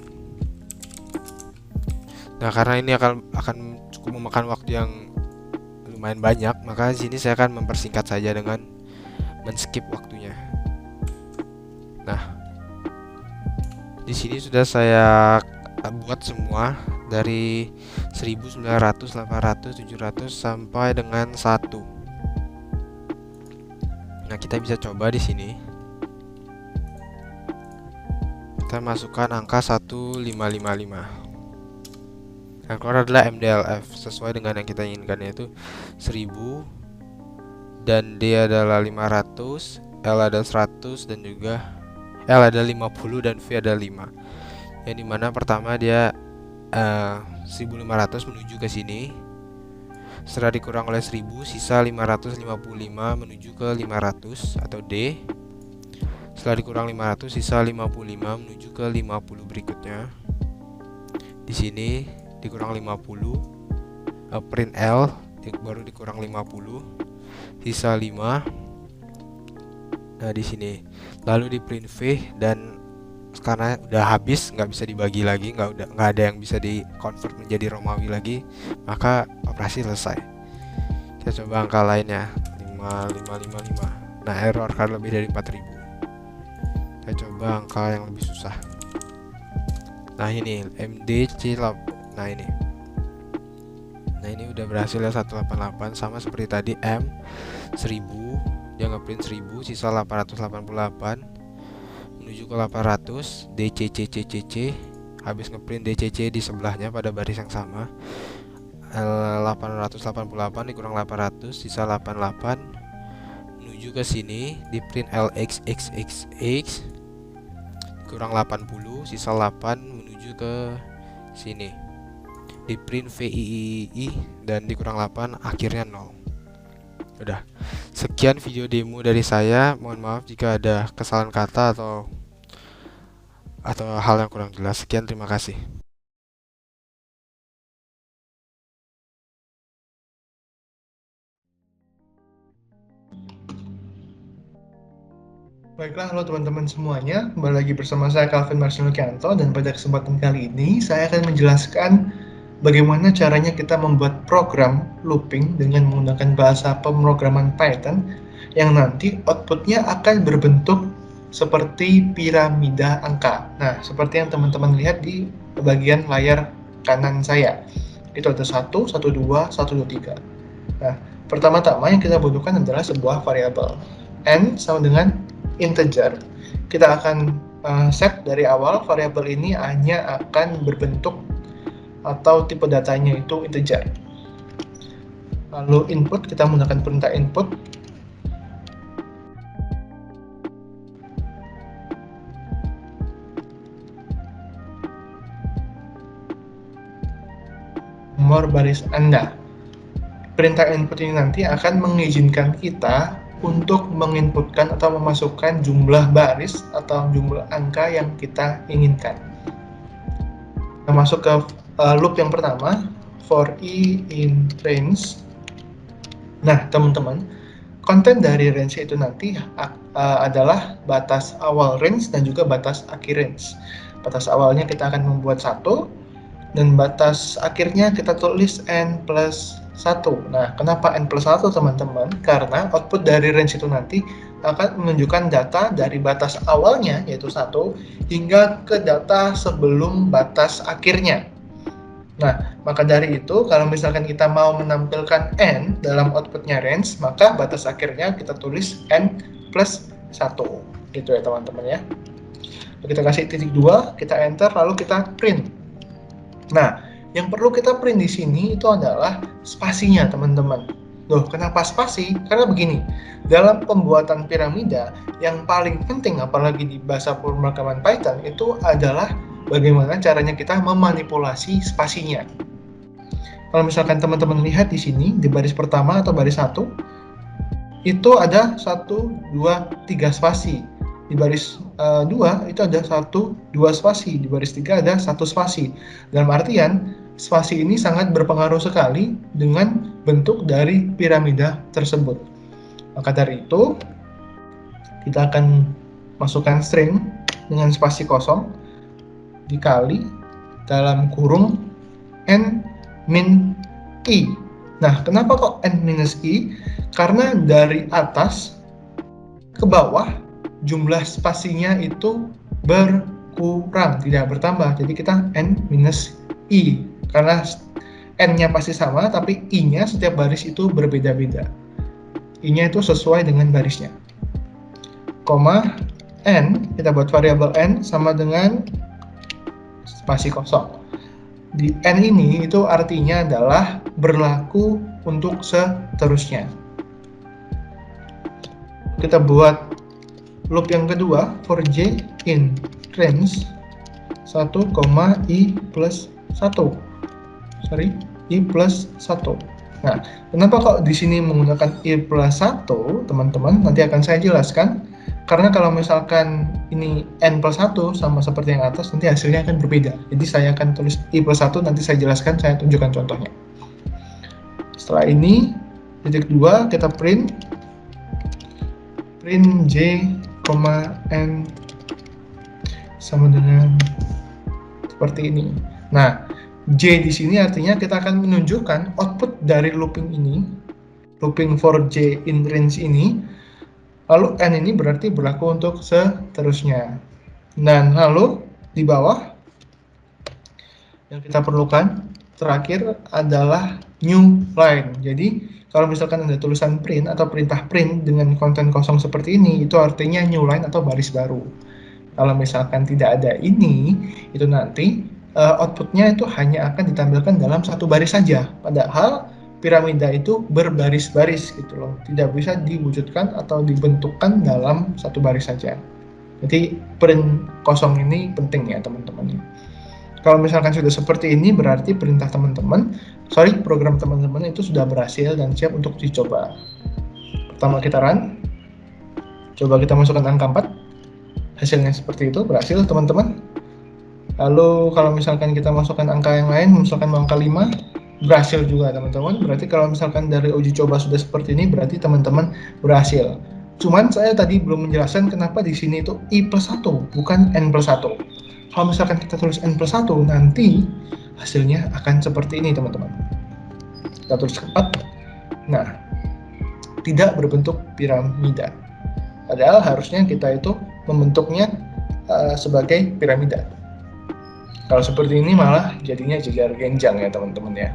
Nah, karena ini akan cukup memakan waktu yang lumayan banyak, maka di sini saya akan mempersingkat saja dengan men-skip waktunya. Nah, di sini sudah saya buat semua dari 1900, 800, 700 sampai dengan 1. Nah, kita bisa coba di sini. Kita masukkan angka 1555. Yang keluar adalah MDLF sesuai dengan yang kita inginkan, yaitu 1000 dan D adalah 500, L ada 100 dan juga L ada 50 dan V ada 5. Yang dimana pertama dia 1500 menuju ke sini. Setelah dikurang oleh 1000, sisa 555 menuju ke 500 atau D. Setelah dikurang 500, sisa 55 menuju ke 50 berikutnya. Di sini dikurang 50, print L baru dikurang 50. sisa 5. Nah di sini lalu di print V, dan karena udah habis nggak bisa dibagi lagi, nggak ada yang bisa di convert menjadi Romawi lagi, maka operasi selesai. Kita coba angka lainnya 5555. Nah error karena lebih dari 4000. Kita coba angka yang lebih susah. Nah ini MDC lab. Nah ini udah berhasil ya 188, sama seperti tadi M 1000, dia ngeprint 1000, sisa 888 menuju ke 800 DCC, habis ngeprint DCC di sebelahnya pada baris yang sama. 888 dikurang 800 sisa 88 menuju ke sini, di print LXXXX kurang 80 sisa 8 menuju ke sini, di print VIII dan dikurang 8 akhirnya 0. Udah, sekian video demo dari saya. Mohon maaf jika ada kesalahan kata atau hal yang kurang jelas. Sekian, terima kasih. Baiklah, halo teman-teman semuanya, kembali lagi bersama saya Calvin Marcelino Kianto, dan pada kesempatan kali ini saya akan menjelaskan bagaimana caranya kita membuat program looping dengan menggunakan bahasa pemrograman Python yang nanti outputnya akan berbentuk seperti piramida angka. Nah, seperti yang teman-teman lihat di bagian layar kanan saya, itu ada 1, 1, 2, 1, 2, 3. Nah, pertama-tama yang kita butuhkan adalah sebuah variabel. N sama dengan integer. Kita akan set dari awal variabel ini hanya akan berbentuk atau tipe datanya itu integer. Lalu input, kita menggunakan perintah input. Nomor baris Anda. Perintah input ini nanti akan mengizinkan kita untuk menginputkan atau memasukkan jumlah baris atau jumlah angka yang kita inginkan. Kita masuk ke loop yang pertama, for i in range. Nah, teman-teman, konten dari range itu nanti adalah batas awal range dan juga batas akhir range. Batas awalnya kita akan membuat 1, dan batas akhirnya kita tulis n plus 1. Nah, kenapa n plus 1 teman-teman? Karena output dari range itu nanti akan menunjukkan data dari batas awalnya, yaitu 1, hingga ke data sebelum batas akhirnya. Nah, maka dari itu, kalau misalkan kita mau menampilkan n dalam outputnya range, maka batas akhirnya kita tulis n plus 1. Gitu ya teman-teman ya. Kita kasih titik 2, kita enter, lalu kita print. Nah, yang perlu kita print di sini itu adalah spasinya, teman-teman. Loh, kenapa spasi? Karena begini, dalam pembuatan piramida, yang paling penting, apalagi di bahasa pemrograman Python, itu adalah bagaimana caranya kita memanipulasi spasinya. Kalau misalkan teman-teman lihat di sini, di baris pertama atau baris 1, itu ada 1, 2, 3 spasi. Di baris 2 itu ada 1, 2 spasi, di baris 3 ada 1 spasi. Dalam artian, spasi ini sangat berpengaruh sekali dengan bentuk dari piramida tersebut. Maka dari itu, kita akan masukkan string dengan spasi kosong dikali dalam kurung n min i. Nah, kenapa kok n minus i? Karena dari atas ke bawah jumlah spasinya itu berkurang, tidak bertambah. Jadi kita n minus i, karena n-nya pasti sama, tapi i-nya setiap baris itu berbeda-beda. I-nya itu sesuai dengan barisnya. Koma n, kita buat variabel n sama dengan spasi kosong. Di n ini itu artinya adalah berlaku untuk seterusnya. Kita buat loop yang kedua, for j in range 1, i plus 1. I plus 1. Nah, kenapa kok di sini menggunakan i plus 1, teman-teman? Nanti akan saya jelaskan. Karena kalau misalkan ini n plus 1 sama seperti yang atas, nanti hasilnya akan berbeda. Jadi saya akan tulis i plus 1, nanti saya jelaskan, saya tunjukkan contohnya. Setelah ini, Titik 2 kita print J, N sama dengan seperti ini. Nah, J di sini artinya kita akan menunjukkan output dari looping ini, looping for J in range ini, lalu N ini berarti berlaku untuk seterusnya. Dan lalu di bawah yang kita perlukan terakhir adalah new line. Jadi kalau misalkan ada tulisan print atau perintah print dengan konten kosong seperti ini, itu artinya new line atau baris baru. Kalau misalkan tidak ada ini, itu nanti outputnya itu hanya akan ditampilkan dalam satu baris saja. Padahal piramida itu berbaris-baris gitu loh, tidak bisa diwujudkan atau dibentukkan dalam satu baris saja. Jadi print kosong ini penting ya teman-teman. Kalau misalkan sudah seperti ini, berarti program teman-teman itu sudah berhasil dan siap untuk dicoba. Pertama kita run, coba kita masukkan angka 4, hasilnya seperti itu, berhasil teman-teman. Lalu kalau misalkan kita masukkan angka yang lain, misalkan angka 5, berhasil juga teman-teman. Berarti kalau misalkan dari uji coba sudah seperti ini, berarti teman-teman berhasil. Cuman saya tadi belum menjelaskan kenapa di sini itu I+1, bukan N+1. Kalau misalkan kita tulis N+1, nanti hasilnya akan seperti ini teman-teman. Kita tulis 4. Nah, tidak berbentuk piramida. Padahal harusnya kita itu membentuknya sebagai piramida. Kalau seperti ini malah jadinya jejar genjang ya teman-teman ya.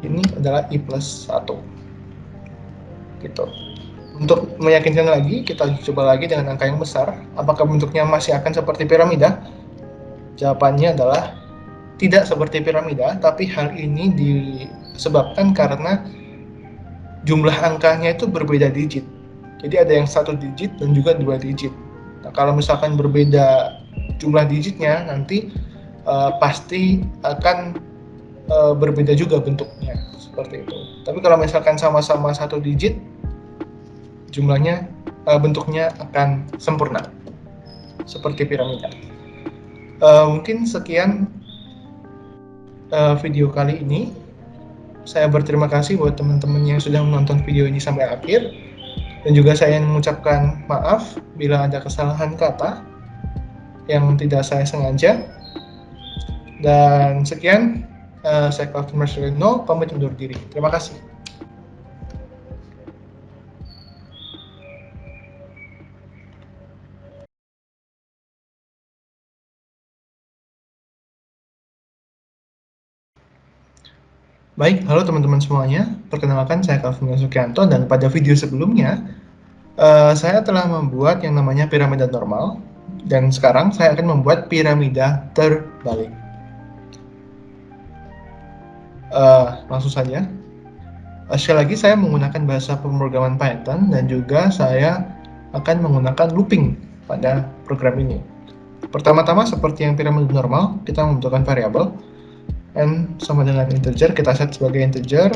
Ini adalah I+1. Gitu. Untuk meyakinkan lagi, kita coba lagi dengan angka yang besar. Apakah bentuknya masih akan seperti piramida? Jawabannya adalah tidak seperti piramida, tapi hal ini disebabkan karena jumlah angkanya itu berbeda digit. Jadi ada yang 1 digit dan juga 2 digit. Nah, kalau misalkan berbeda jumlah digitnya, nanti pasti akan berbeda juga bentuknya, seperti itu. Tapi kalau misalkan sama-sama 1 digit, jumlahnya bentuknya akan sempurna seperti piramida. Mungkin sekian video kali ini. Saya berterima kasih buat teman-teman yang sudah menonton video ini sampai akhir, dan juga saya mengucapkan maaf bila ada kesalahan kata yang tidak saya sengaja. Dan sekian, saya Calvin Marcelino pamit undur diri. Terima kasih. Baik, halo teman-teman semuanya. Perkenalkan, saya Calvin Sukianto, dan pada video sebelumnya saya telah membuat yang namanya piramida normal, dan sekarang saya akan membuat piramida terbalik. Langsung saja. Sekali lagi saya menggunakan bahasa pemrograman Python, dan juga saya akan menggunakan looping pada program ini. Pertama-tama seperti yang piramida normal, kita membutuhkan variabel n sama dengan integer, kita set sebagai integer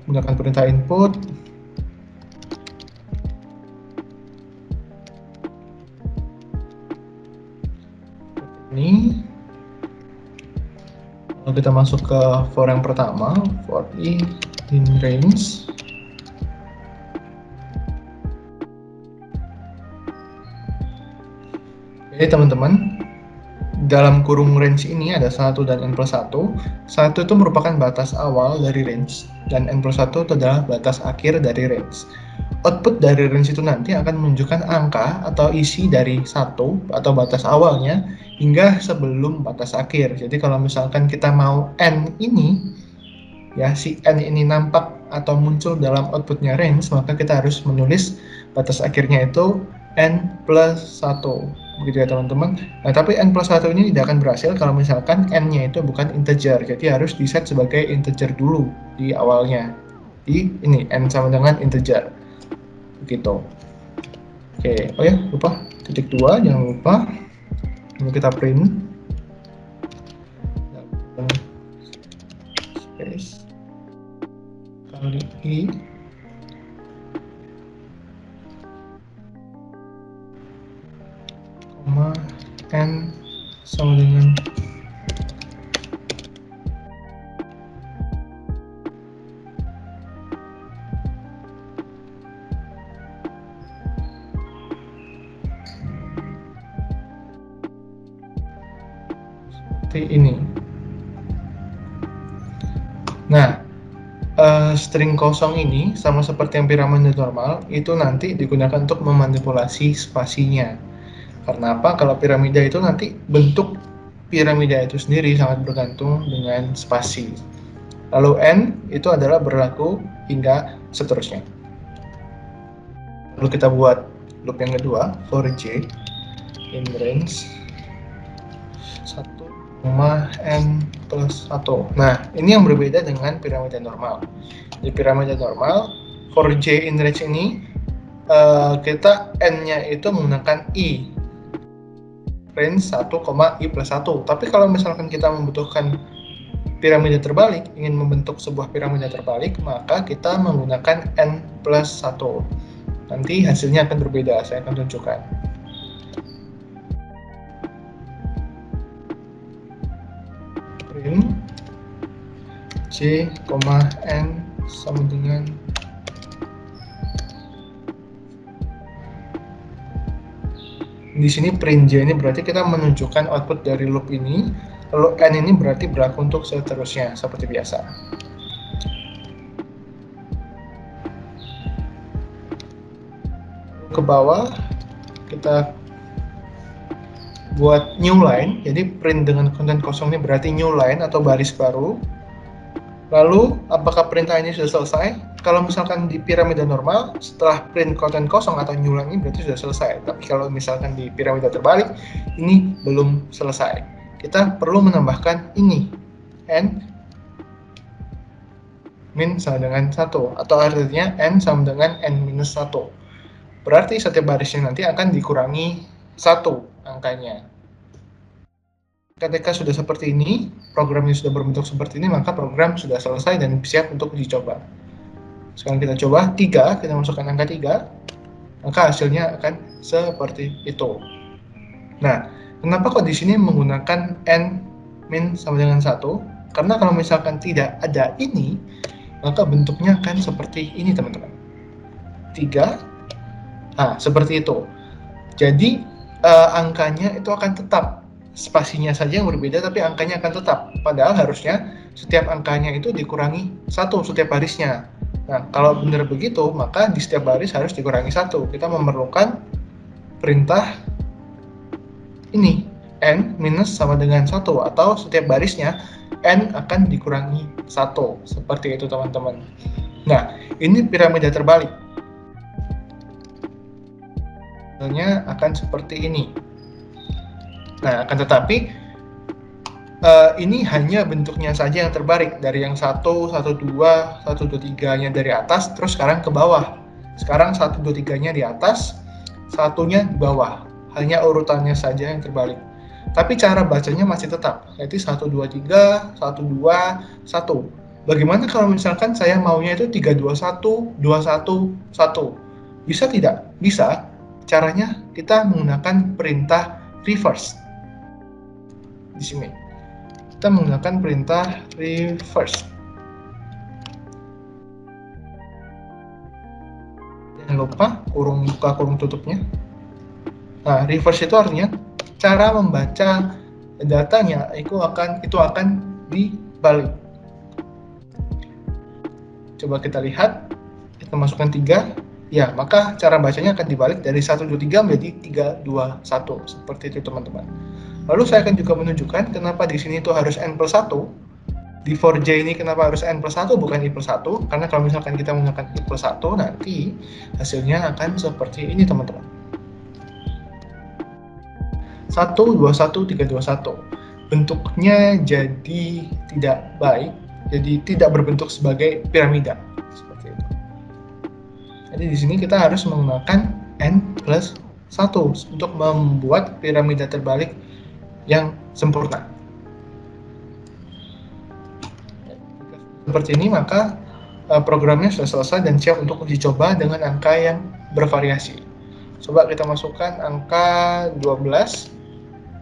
menggunakan perintah input. Ini lalu kita masuk ke for yang pertama, for I in range. Jadi teman-teman, dalam kurung range ini ada 1 dan N+1. 1 itu merupakan batas awal dari range, dan N+1 itu adalah batas akhir dari range. Output dari range itu nanti akan menunjukkan angka atau isi dari 1 atau batas awalnya hingga sebelum batas akhir. Jadi kalau misalkan kita mau N ini, ya si N ini nampak atau muncul dalam outputnya range, maka kita harus menulis batas akhirnya itu N+1. Begitu ya teman-teman. Nah, tapi N+1 ini tidak akan berhasil kalau misalkan N-nya itu bukan integer. Jadi harus diset sebagai integer dulu di awalnya. Di ini, N sama dengan integer. Begitu. Oke, oh ya, lupa. Titik 2, jangan lupa. Ini kita print. Space. Kali I. N sama dengan seperti ini. Nah, string kosong ini sama seperti yang piramida normal, itu nanti digunakan untuk memanipulasi spasinya. Karena apa? Kalau piramida itu nanti bentuk piramida itu sendiri sangat bergantung dengan spasi. Lalu n itu adalah berlaku hingga seterusnya. Lalu kita buat loop yang kedua, for j in range 1, n plus 1. Nah, ini yang berbeda dengan piramida normal. Di piramida normal, for j in range ini kita n-nya itu menggunakan i, range 1, i plus 1. Tapi kalau misalkan kita membutuhkan piramida terbalik, ingin membentuk sebuah piramida terbalik, maka kita menggunakan n plus 1. Nanti hasilnya akan berbeda, saya akan tunjukkan. Print j, n sama dengan di sini print j ini berarti kita menunjukkan output dari loop ini, lalu n ini berarti berlaku untuk seterusnya seperti biasa. Ke bawah kita buat new line, jadi print dengan konten kosong ini berarti new line atau baris baru. Lalu apakah perintah ini sudah selesai? Kalau misalkan di piramida normal, setelah print konten kosong atau new line ini berarti sudah selesai. Tapi kalau misalkan di piramida terbalik, ini belum selesai. Kita perlu menambahkan ini, n min sama dengan 1, atau artinya n sama dengan n minus 1. Berarti setiap barisnya nanti akan dikurangi 1 angkanya. Ketika sudah seperti ini, programnya sudah berbentuk seperti ini, maka program sudah selesai dan siap untuk uji coba. Sekarang kita coba 3, kita masukkan angka 3, maka hasilnya akan seperti itu. Nah, kenapa kok di sini menggunakan n min sama dengan 1? Karena kalau misalkan tidak ada ini, maka bentuknya akan seperti ini, teman-teman. 3, seperti itu. Jadi, angkanya itu akan tetap. Spasinya saja yang berbeda, tapi angkanya akan tetap. Padahal harusnya setiap angkanya itu dikurangi 1 setiap barisnya. Nah, kalau benar begitu, maka di setiap baris harus dikurangi 1. Kita memerlukan perintah ini, n minus sama dengan 1, atau setiap barisnya n akan dikurangi 1. Seperti itu, teman-teman. Nah, ini piramida terbalik. Hasilnya akan seperti ini. Nah, akan tetapi ini hanya bentuknya saja yang terbalik, dari yang 1, 1, 2, 1, 2, 3-nya dari atas, terus sekarang ke bawah. Sekarang 1, 2, 3-nya di atas, 1-nya di bawah. Hanya urutannya saja yang terbalik. Tapi cara bacanya masih tetap, yaitu 1, 2, 3, 1, 2, 1. Bagaimana kalau misalkan saya maunya itu 3, 2, 1, 2, 1, 1? Bisa tidak? Bisa. Caranya kita menggunakan perintah reverse. Di sini kita menggunakan perintah reverse. Jangan lupa kurung buka kurung tutupnya. Nah, reverse itu artinya cara membaca datanya itu akan dibalik. Coba kita lihat, kita masukkan 3, ya, maka cara bacanya akan dibalik dari 1, 2, 3 menjadi 3, 2, 1. Seperti itu, teman-teman. Lalu saya akan juga menunjukkan kenapa di sini itu harus n plus 1. Di for j ini kenapa harus n plus 1 bukan i plus 1. Karena kalau misalkan kita menggunakan i plus 1, nanti hasilnya akan seperti ini, teman-teman. 1, 2, 1, 3, 2, 1. Bentuknya jadi tidak baik, jadi tidak berbentuk sebagai piramida. Seperti itu. Jadi di sini kita harus menggunakan n plus 1 untuk membuat piramida terbalik yang sempurna. Seperti ini, maka programnya sudah selesai dan siap untuk uji coba dengan angka yang bervariasi. Coba kita masukkan angka 12.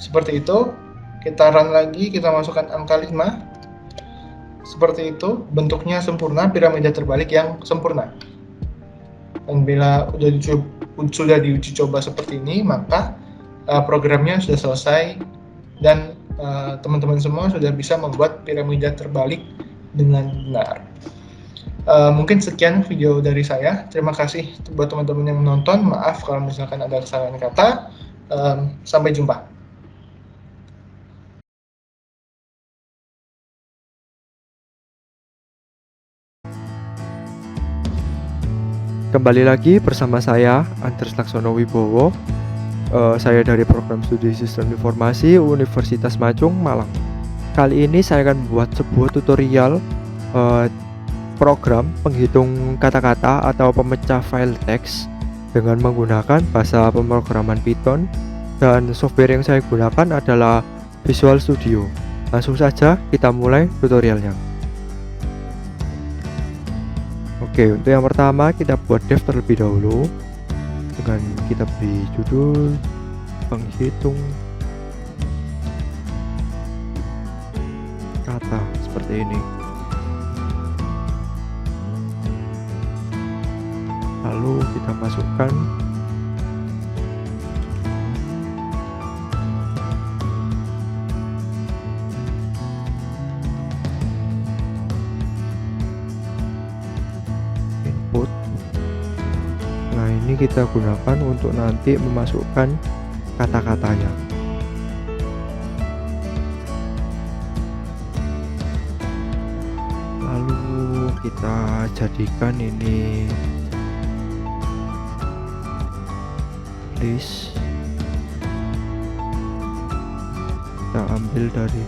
Seperti itu. Kita run lagi, kita masukkan angka 5. Seperti itu, bentuknya sempurna, piramida terbalik yang sempurna. Dan bila sudah diuji coba seperti ini, maka programnya sudah selesai dan teman-teman semua sudah bisa membuat piramida terbalik dengan benar. Mungkin sekian video dari saya. Terima kasih buat teman-teman yang menonton. Maaf kalau misalkan ada kesalahan kata. Sampai jumpa. Kembali lagi bersama saya, Andres Laksono Wibowo. Saya dari Program Studi Sistem Informasi Universitas Majung, Malang. Kali ini saya akan membuat sebuah tutorial program penghitung kata-kata atau pemecah file teks dengan menggunakan bahasa pemrograman Python, dan software yang saya gunakan adalah Visual Studio. Langsung saja kita mulai tutorialnya. Oke, untuk yang pertama kita buat dev terlebih dahulu dengan kita beri judul penghitung kata seperti ini. Lalu kita masukkan input. Nah, ini kita gunakan untuk nanti memasukkan kata-katanya. Lalu kita jadikan ini list. Kita ambil dari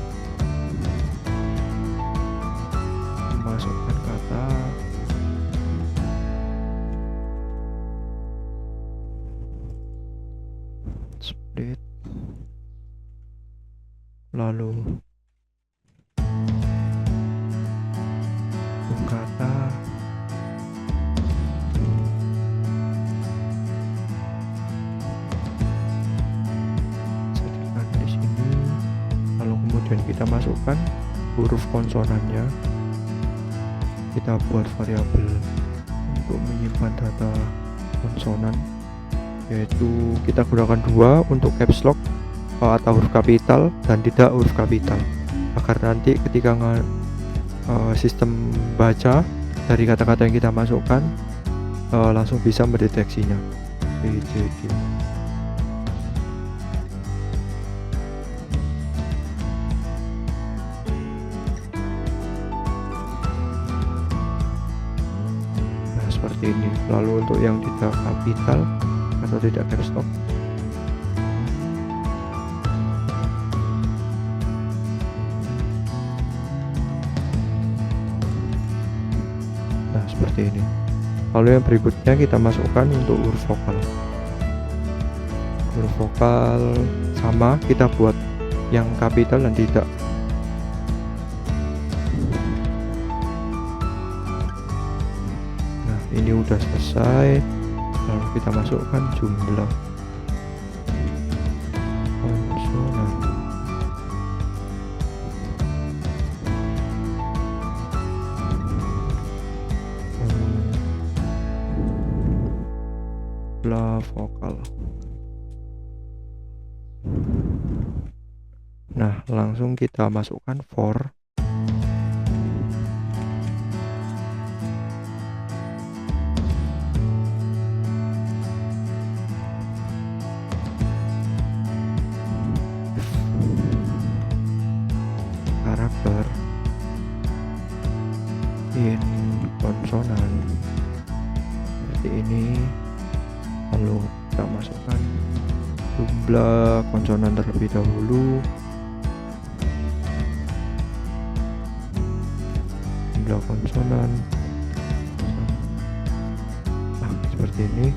memasukkan kata, split, lalu kata, jadikan di sini. Lalu kemudian kita masukkan huruf konsonannya. Kita buat variabel untuk menyimpan data konsonan, yaitu kita gunakan 2 untuk caps lock atau huruf kapital dan tidak huruf kapital, agar nanti ketika sistem baca dari kata-kata yang kita masukkan langsung bisa mendeteksinya. BJD. Nah, seperti ini. Lalu untuk yang tidak kapital atau tidak caps lock, nah seperti ini. Lalu yang berikutnya kita masukkan untuk huruf vokal. Huruf vokal sama kita buat yang kapital dan tidak. Nah, ini udah selesai. Lalu kita masukkan jumlah konsonan. Jumlah vokal. Nah, langsung kita masukkan for. Karakter in konsonan seperti ini. Lalu kita masukkan jumlah konsonan terlebih dahulu. Jumlah konsonan seperti ini.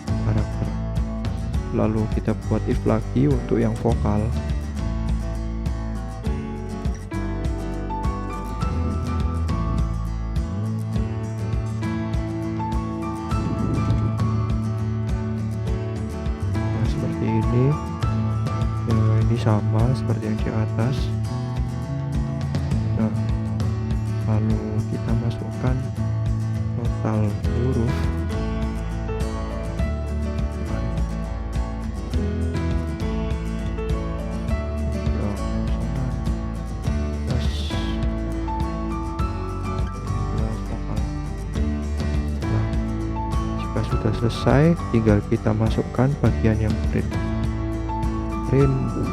Karakter. Lalu kita buat if lagi untuk yang vokal. Ini sama seperti yang di atas. Nah, lalu kita masukkan total huruf. Jika sudah selesai, tinggal kita masukkan bagian yang print.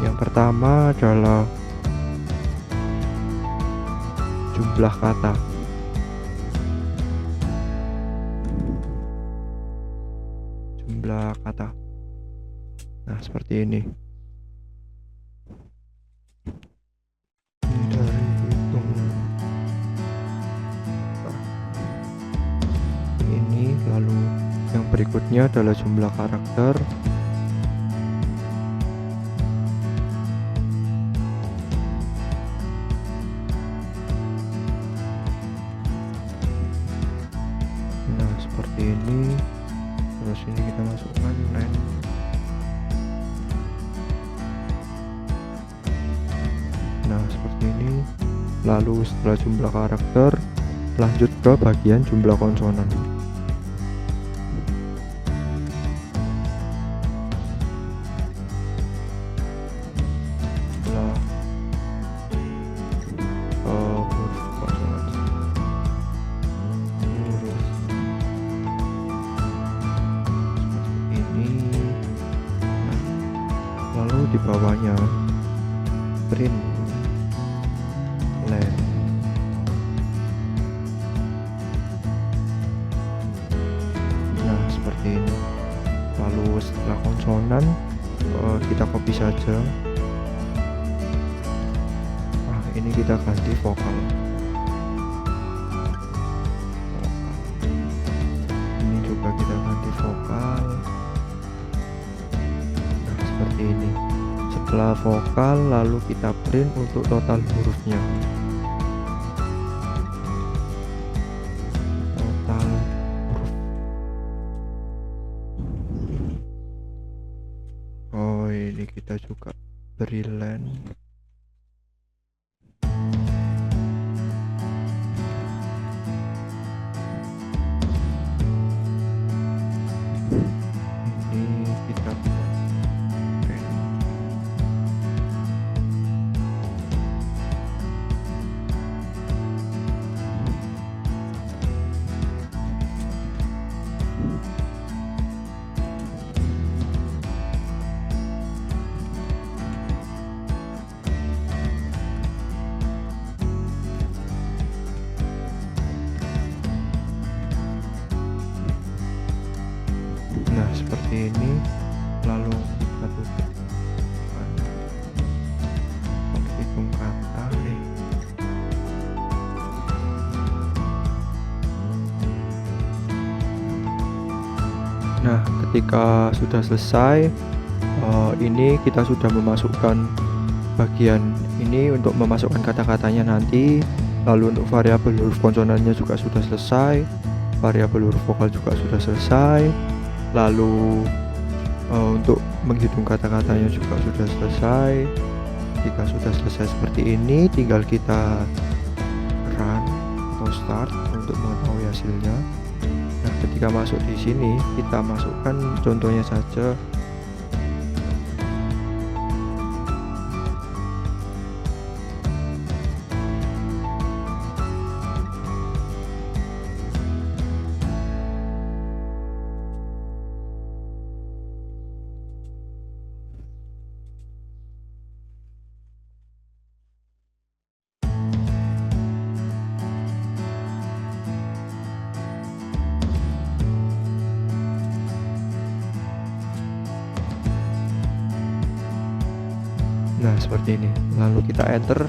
Yang pertama adalah jumlah kata. Nah, seperti ini. Ini dari hitung ini, lalu yang berikutnya adalah jumlah karakter. Nah, seperti ini. Terus ini kita masukkan len. Nah, seperti ini. Lalu setelah jumlah karakter, lanjut ke bagian jumlah konsonan. Setelah huruf konsonan, huruf seperti ini. Nah, lalu di bawahnya print len. Nah, seperti ini. Lalu setelah konsonan, kita copy saja. Nah, ini kita ganti vokal. Ini juga kita ganti vokal. Nah, seperti ini. Setelah vokal, lalu kita print untuk total hurufnya. Total huruf. Oh, ini kita juga beri len. Ini kita print. Nah, seperti ini. Lalu kita tutup hitung kata. Nah, ketika sudah selesai, ini kita sudah memasukkan bagian ini untuk memasukkan kata-katanya nanti. Lalu untuk variabel huruf konsonannya juga sudah selesai, variabel huruf vokal juga sudah selesai. Lalu untuk menghitung kata-katanya juga sudah selesai. Jika sudah selesai seperti ini, tinggal kita run atau start untuk mengetahui hasilnya. Nah, ketika masuk di sini, kita masukkan contohnya saja. Nah, seperti ini. Lalu kita enter.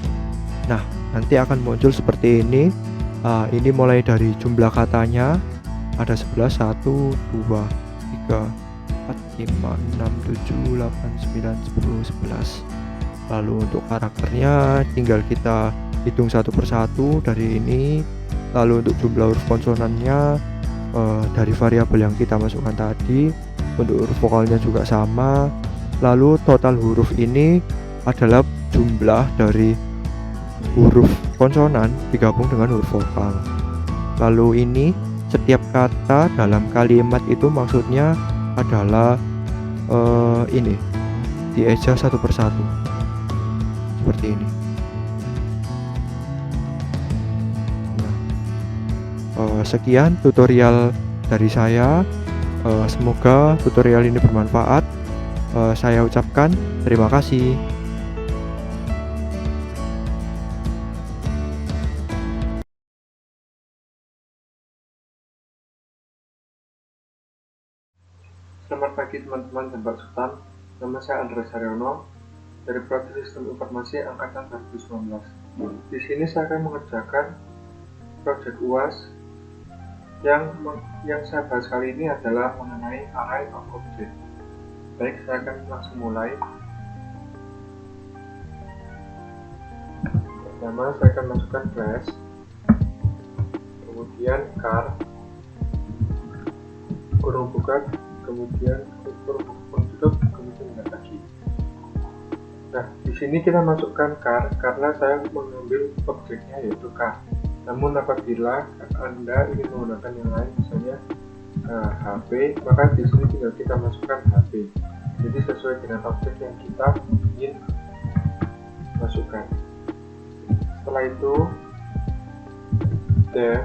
Nah, nanti akan muncul seperti ini. Ini mulai dari jumlah katanya ada 11, 1, 2, 3, 4, 5, 6, 7, 8, 9, 10, 11. Lalu untuk karakternya tinggal kita hitung satu persatu dari ini. Lalu untuk jumlah huruf konsonannya dari variabel yang kita masukkan tadi. Untuk huruf vokalnya juga sama. Lalu total huruf ini adalah jumlah dari huruf konsonan digabung dengan huruf vokal. Lalu ini setiap kata dalam kalimat itu maksudnya adalah ini dieja satu persatu seperti ini. Nah, sekian tutorial dari saya. Semoga tutorial ini bermanfaat. Saya ucapkan terima kasih. Selamat pagi teman-teman dan Pak Sultan. Nama saya Andres Haryono dari Prodi Sistem Informasi Angkatan 2019. Di sini saya akan mengerjakan proyek UAS yang saya bahas kali ini adalah mengenai array of object. Baik, saya akan langsung mulai. Pertama, saya akan masukkan class, kemudian car, kurung buka, kemudian kurung tutup, kemudian ingat lagi. Nah, di sini kita masukkan car karena saya mengambil objeknya yaitu car. Namun apabila Anda ingin menggunakan yang lain, misalnya HP, maka di sini tinggal kita masukkan HP. Jadi sesuai dengan objek yang kita ingin masukkan. Setelah itu, def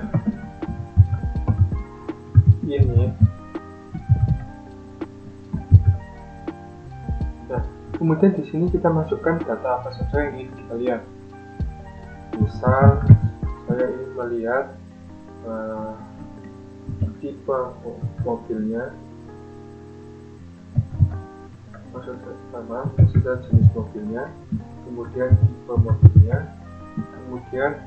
init. Nah, kemudian di sini kita masukkan data apa saja yang ingin kita lihat. Misal, saya ingin melihat tipe mobilnya, maksudnya jenis mobilnya, kemudian tipe mobilnya, kemudian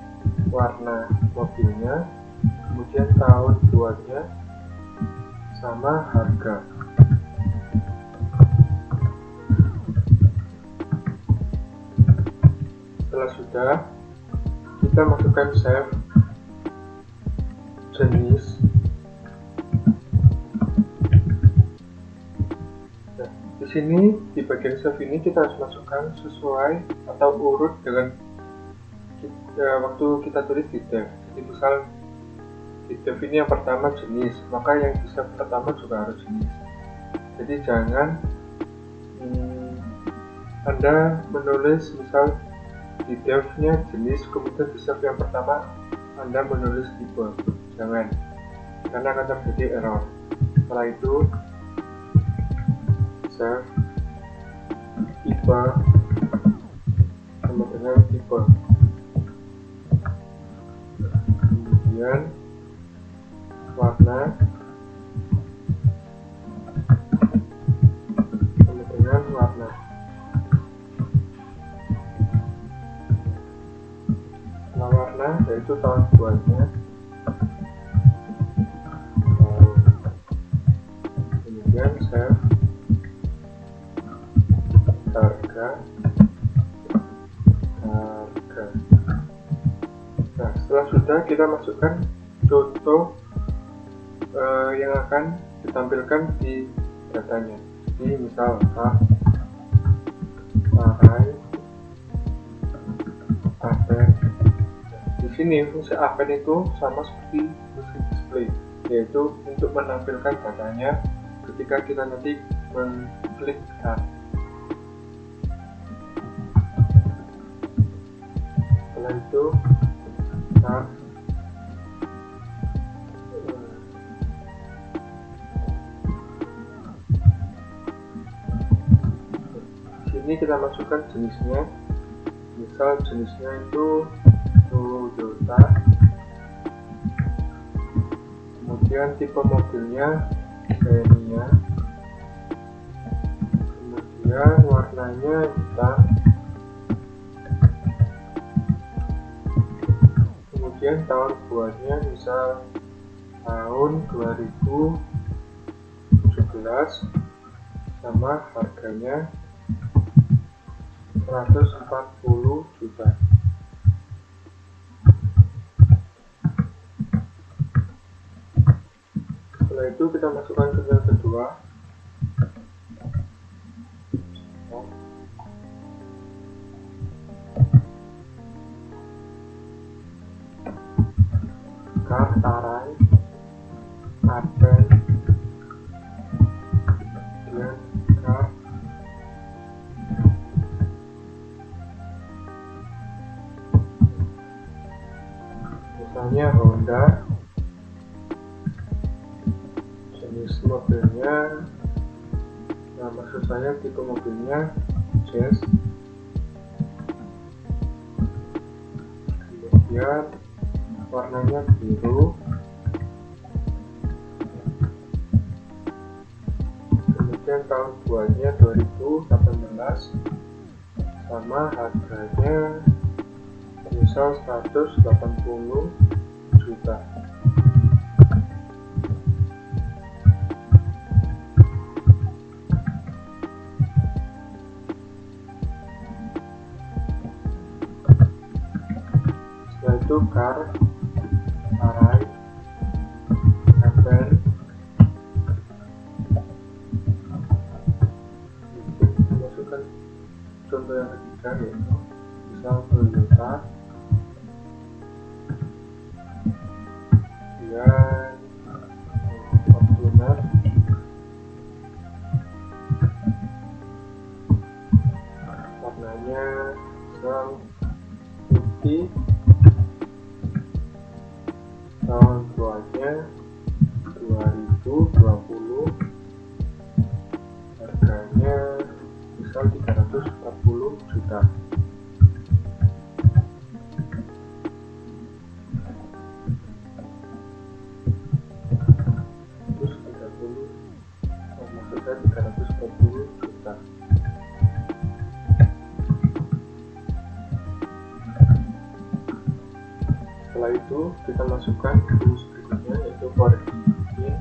warna mobilnya, kemudian tahun buatnya, sama harga. Setelah sudah, kita masukkan save jenis. Nah, di sini di bagian save ini kita harus masukkan sesuai atau urut dengan waktu kita tulis di dev. Jadi misal di dev ini yang pertama jenis, maka yang di save pertama juga harus jenis. Jadi jangan Anda menulis misal di devnya jenis, kemudian di save yang pertama Anda menulis tipe. Jangan, karena akan terjadi error. Setelah itu save tipe sama dengan tipe, kemudian warna sama dengan warna. Warna yaitu tahun buatnya, kemudian save harga. Nah, setelah sudah, kita masukkan contoh yang akan ditampilkan di datanya. Jadi misal array append. Di sini fungsi append itu sama seperti fungsi display, yaitu untuk menampilkan datanya ketika kita nanti mengklik tab. Setelah itu tab, di sini kita masukkan jenisnya. Misal jenisnya itu Toyota, kemudian tipe mobilnya Xenia, kemudian warnanya hitam, kemudian tahun buatnya misal tahun 2017, sama harganya 140 juta. Setelah itu kita masukkan ke yang kedua. Kartarai append dan kar. Misalnya Honda jenis mobilnya, nah maksud saya tipe mobilnya Jazz. Kemudian warnanya biru. Kemudian tahun buatnya 2018, sama harganya misal 180 juta. Yaitu car, arai, event. Masukkan contoh yang ketiga, yaitu misal Toyota, kemudian Fortuner, warnanya misal putih, tahun buatnya 2020, harganya misal 340 juta. Terus 30, maksud saya 340 juta. Setelah itu kita masukkan jenis berikutnya, yaitu koreksi pin.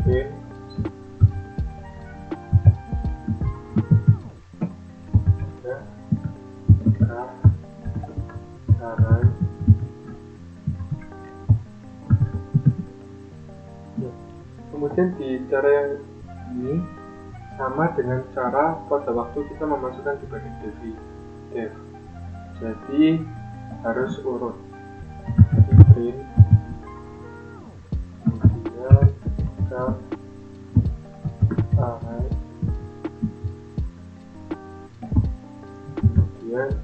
Pin ya, arai. Kemudian di cara yang ini sama dengan cara pada waktu kita memasukkan di bagian dev. Jadi harus urut. Jadi print, kemudian car, arai, kemudian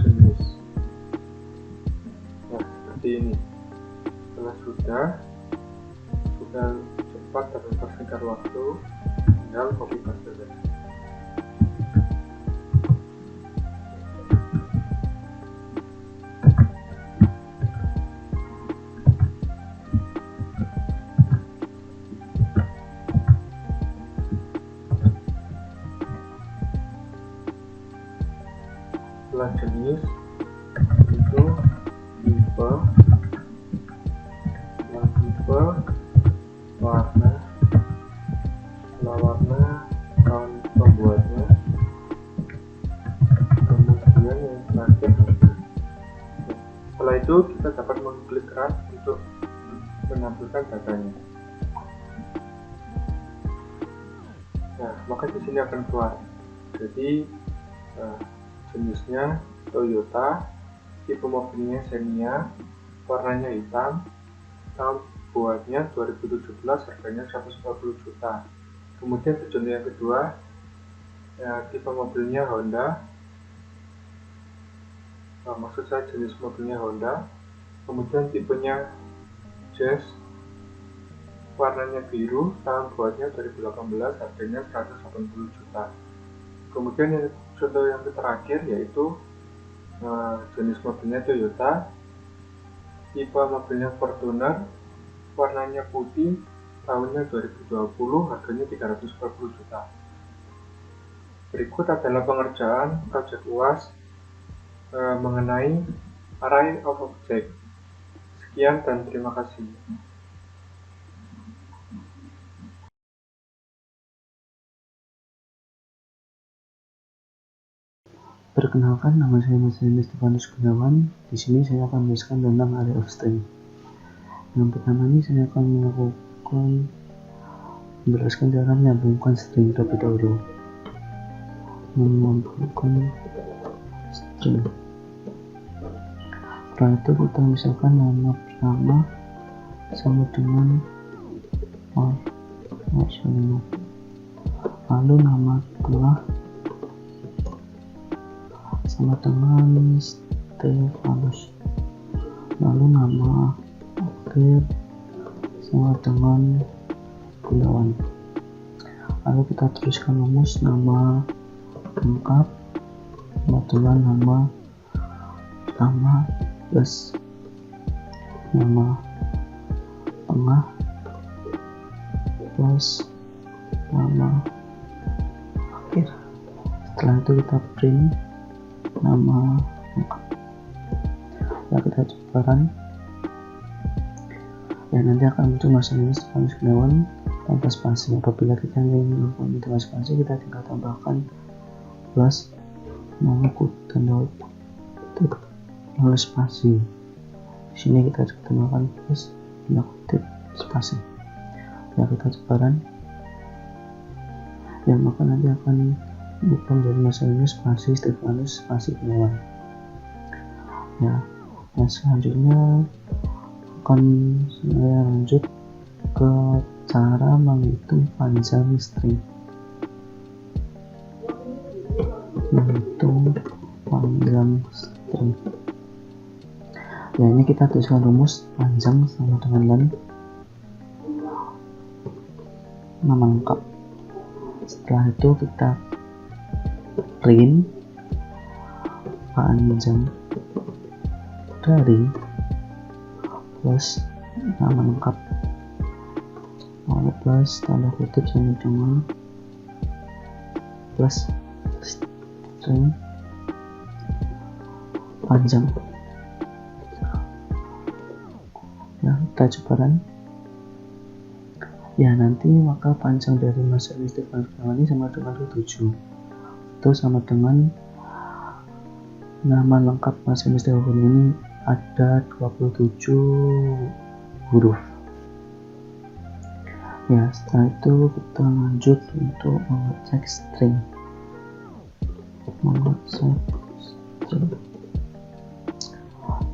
jenis. Nah, seperti ini. Setelah sudah cepat dan mempersingkat waktu, tinggal copy paste saja. Setelah jenis itu tipe, warna, tahun pembuatnya, kemudian yang terakhir harga. Setelah itu kita dapat mengklik run untuk menampilkan datanya. Nah, maka di sini akan keluar. Jadi jenisnya Toyota, tipe mobilnya Xenia, warnanya hitam, tahun buatnya 2017, harganya 140 juta. Kemudian contoh yang kedua, tipe mobilnya Honda, maksud saya jenis mobilnya Honda, kemudian tipenya Jazz, warnanya biru, tahun buatnya 2018, harganya 180 juta. Kemudian yang contoh yang terakhir yaitu jenis mobilnya Toyota, tipe mobilnya Fortuner, warnanya putih, tahunnya 2020, harganya 340 juta. Berikut adalah pengerjaan project UAS mengenai array of object. Sekian dan terima kasih. Perkenalkan, nama saya Mas Henry Stefanus Gunawan. Di sini saya akan menjelaskan tentang array of string. Yang pertama ini saya akan menjelaskan cara menyambungkan string terlebih dahulu. Menyambungkan string. Setelah itu kita misalkan nama pertama sama dengan lalu nama kedua sama dengan Stefanus, lalu nama akhir sama dengan Gunawan. Lalu kita tuliskan rumus nama lengkap sama dengan nama pertama plus nama tengah plus nama akhir. Setelah itu kita print nama lengkap. Ya, kita cobakan. Ya, nanti akan muncul masalah Stefanus Gunawan tanpa spasi. Apabila kita ingin melakukan spasi, kita tinggal tambahkan plus nama tanda kutip lalu spasi. Di sini kita tambahkan plus tanda kutip spasi. Ya, kita cobakan. Ya, maka nanti akan berubah menjadi masalah spasi Stefanus spasi Gunawan. Ya, nah selanjutnya akan saya lanjut ke cara menghitung panjang string. Ya, ini kita tuliskan rumus panjang sama dengan nama lengkap. Setelah itu kita print panjang dari plus nama lengkap lalu plus tanda kutip sama dengan plus string panjang. Ya, kita cobakan. Ya, nanti maka panjang dari masalah Stefanus Gunawan ini sama dengan 7. Itu sama dengan nama lengkap masalah Stefanus Gunawan ini ada 27 huruf. Ya, setelah itu kita lanjut untuk mengecek string.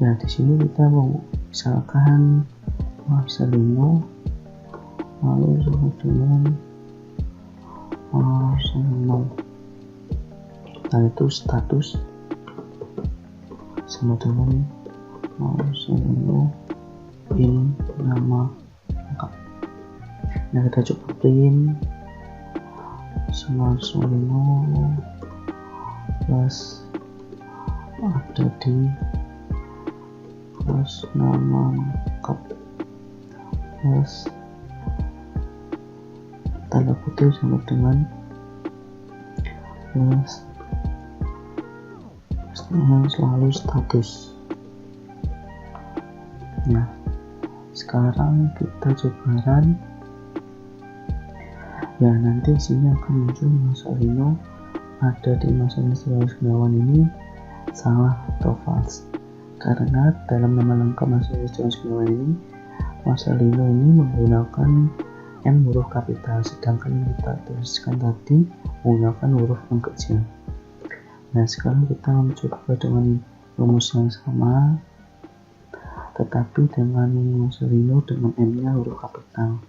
Ya, di sini kita mau misalkan Marcelino lalu sama dengan Marcelino. Nah, itu status sama dengan Marcelino ini nama lengkap. Nah, kita coba print Marcelino plus ada di plus nama lengkap plus tanda kutip sama dengan plus selalu status. Nah, sekarang kita cobakan. Ya, nanti sini akan muncul Marcelino ada di masalah Stefanus Gunawan ini salah atau false, karena dalam nama lengkap masalah Stefanus Gunawan ini Marcelino ini menggunakan M huruf kapital, sedangkan yang kita tuliskan tadi menggunakan huruf yang kecil. Nah, sekarang kita mencoba dengan rumus yang sama tetapi dengan Marcelino dengan M nya huruf kapital.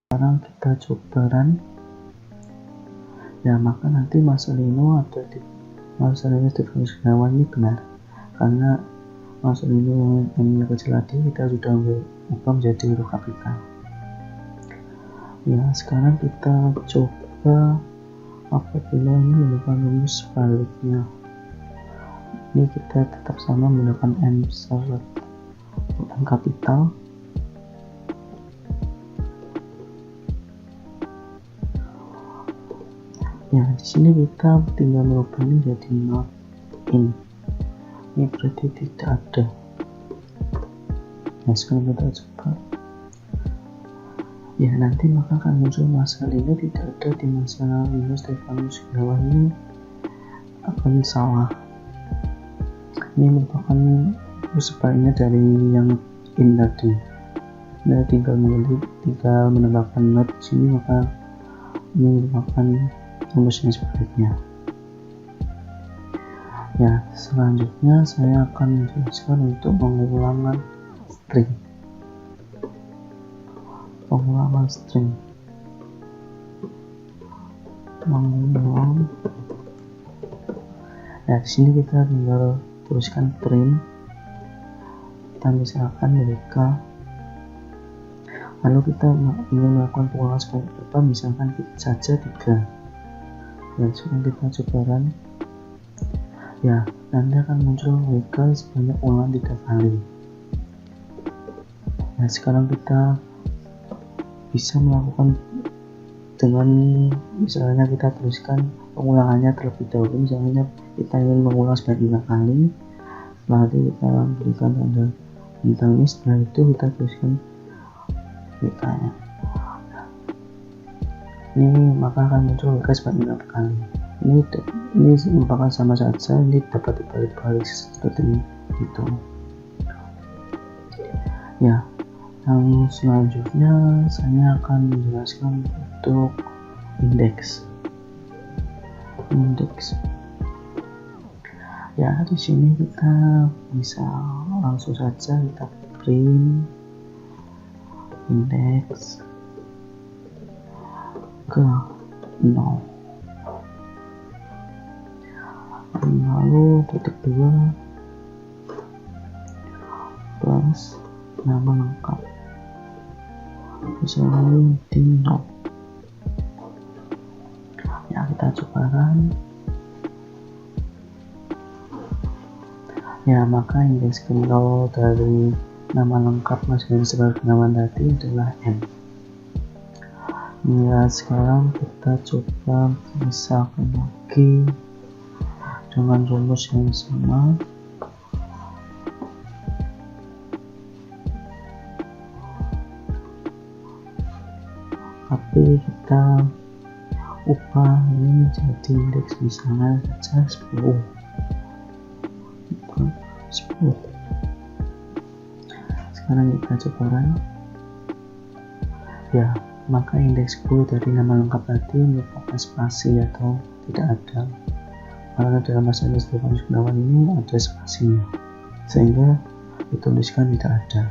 Sekarang kita coba run. Ya, maka nanti Marcelino ada di Marcelino Stefanus Gunawan ini benar, karena Marcelino yang M nya kecil tadi kita sudah ubah menjadi huruf kapital. Ya, sekarang kita coba apabila ini menggunakan rumus sebaliknya. Ini kita tetap sama menggunakan M besar dan kapital. Ya, di sini kita tinggal merubah ini jadi not in. Ini berarti tidak ada. Nah, sekarang kita coba. Ya, nanti maka akan muncul masalah ini tidak ada di masalah Stefanus Gunawan ini akan salah. Ini merupakan sebaliknya dari yang in tadi. Nah, tinggal menambahkan not di sini, maka ini merupakan rumusnya sebaliknya. Ya, selanjutnya saya akan menjelaskan untuk pengulangan string. pengulangan string mengulang. Nah, di sini kita tinggal tuliskan print, kita misalkan mereka, lalu kita ingin melakukan pengulangan sebanyak berapa, misalkan saja 3. Dan sekarang kita coba run. Ya, nanti akan muncul mereka sebanyak ulangan 3 kali. Nah, sekarang kita bisa melakukan dengan misalnya kita tuliskan pengulangannya terlebih dahulu. Misalnya kita ingin mengulang sebanyak 5 kali, setelah itu kita berikan tanda bintang ini, setelah itu kita tuliskan WK-nya. Ini maka akan muncul WK sebanyak 5 kali. Ini merupakan sama saja, ini dapat dibalik-balik seperti itu. Ya, yang selanjutnya saya akan menjelaskan untuk indeks. Ya, di sini kita bisa langsung saja kita print indeks ke 0, lalu titik 2 plus nama lengkap, misalnya di 0. Ya, kita coba run. Ya, maka indeks ke 0 dari nama lengkap masing-masing sebagai penamaan tadi adalah n. Ya, sekarang kita coba misalkan lagi dengan rumus yang sama. Tapi kita ubah ini menjadi indeks misalnya saja 10. Sekarang kita coba run. Ya, maka indeks 10 dari nama lengkap tadi merupakan spasi atau tidak ada, karena dalam bahasa Inggris Gunawan ini ada spasinya, sehingga dituliskan tidak ada.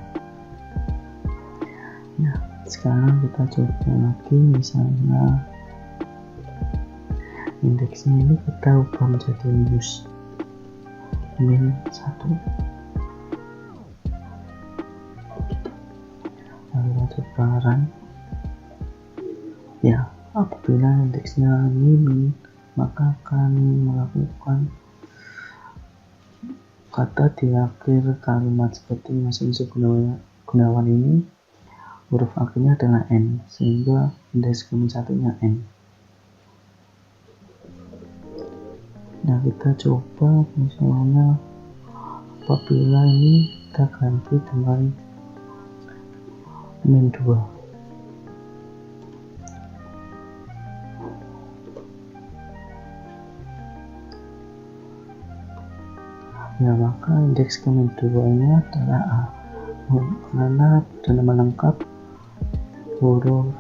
Ya, sekarang kita coba lagi, misalnya indeksnya ini kita ubah menjadi min 1. Lalu kita coba run. Ya, apabila indeksnya ini min, maka akan melakukan kata di akhir kalimat seperti masing-masing Gunawan ini, huruf akhirnya adalah n, sehingga indeks min 1-nya n. Nah, kita coba misalnya apabila ini kita ganti dengan min 2. Ya, maka indeks ke min 2 ini adalah A, karena pada nama lengkap huruf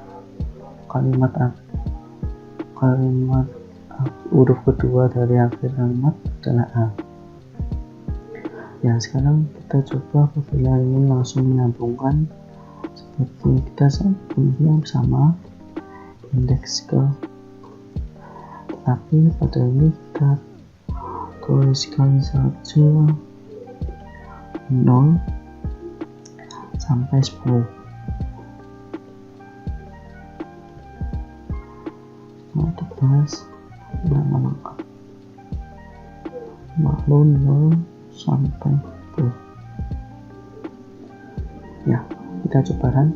huruf kedua dari akhir kalimat adalah A. Ya, sekarang kita coba apabila ingin langsung menyambungkan seperti kita sebelumnya sama indeks ke, tapi pada ini kita tuliskan saja 0 sampai 10. Untuk bahas nama lengkap, lalu 0 sampai 10. Ya, kita coba run.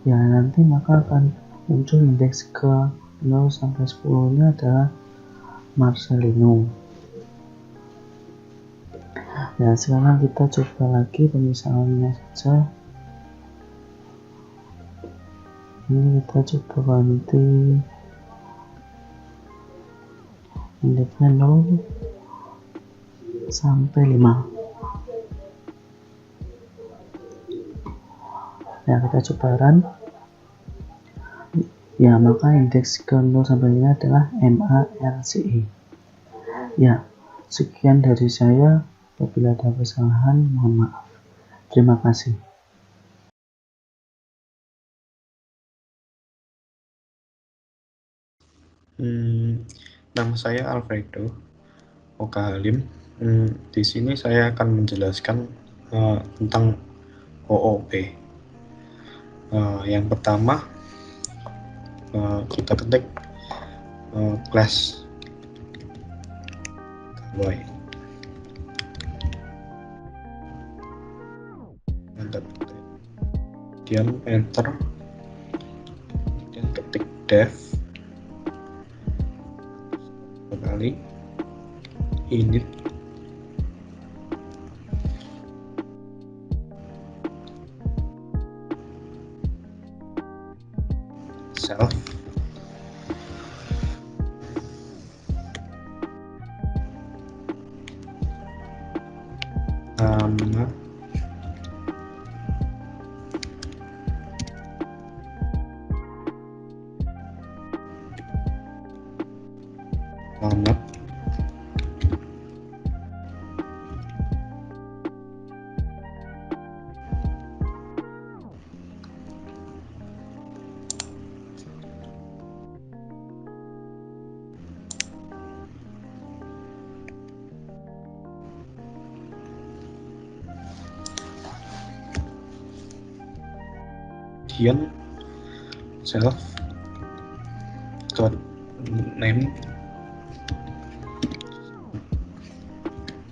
Ya, nanti maka akan muncul indeks ke 0 sampai 10 nya adalah Marcelino. Ya, sekarang kita coba lagi pemisahannya saja. Ini kita coba ganti indeksnya 0 sampai 5. Ya, kita coba run. Ya, maka indeks ke 0 sampai 5 adalah MARCE. Ya, sekian dari saya. Apabila ada kesalahan, mohon maaf. Terima kasih. Nama saya Alfredo Oka Halim. Di sini saya akan menjelaskan tentang OOP. Yang pertama, kita ketik class gawai. Kemudian enter, kemudian ketik dev kali init self nama alamat kemudian self dot name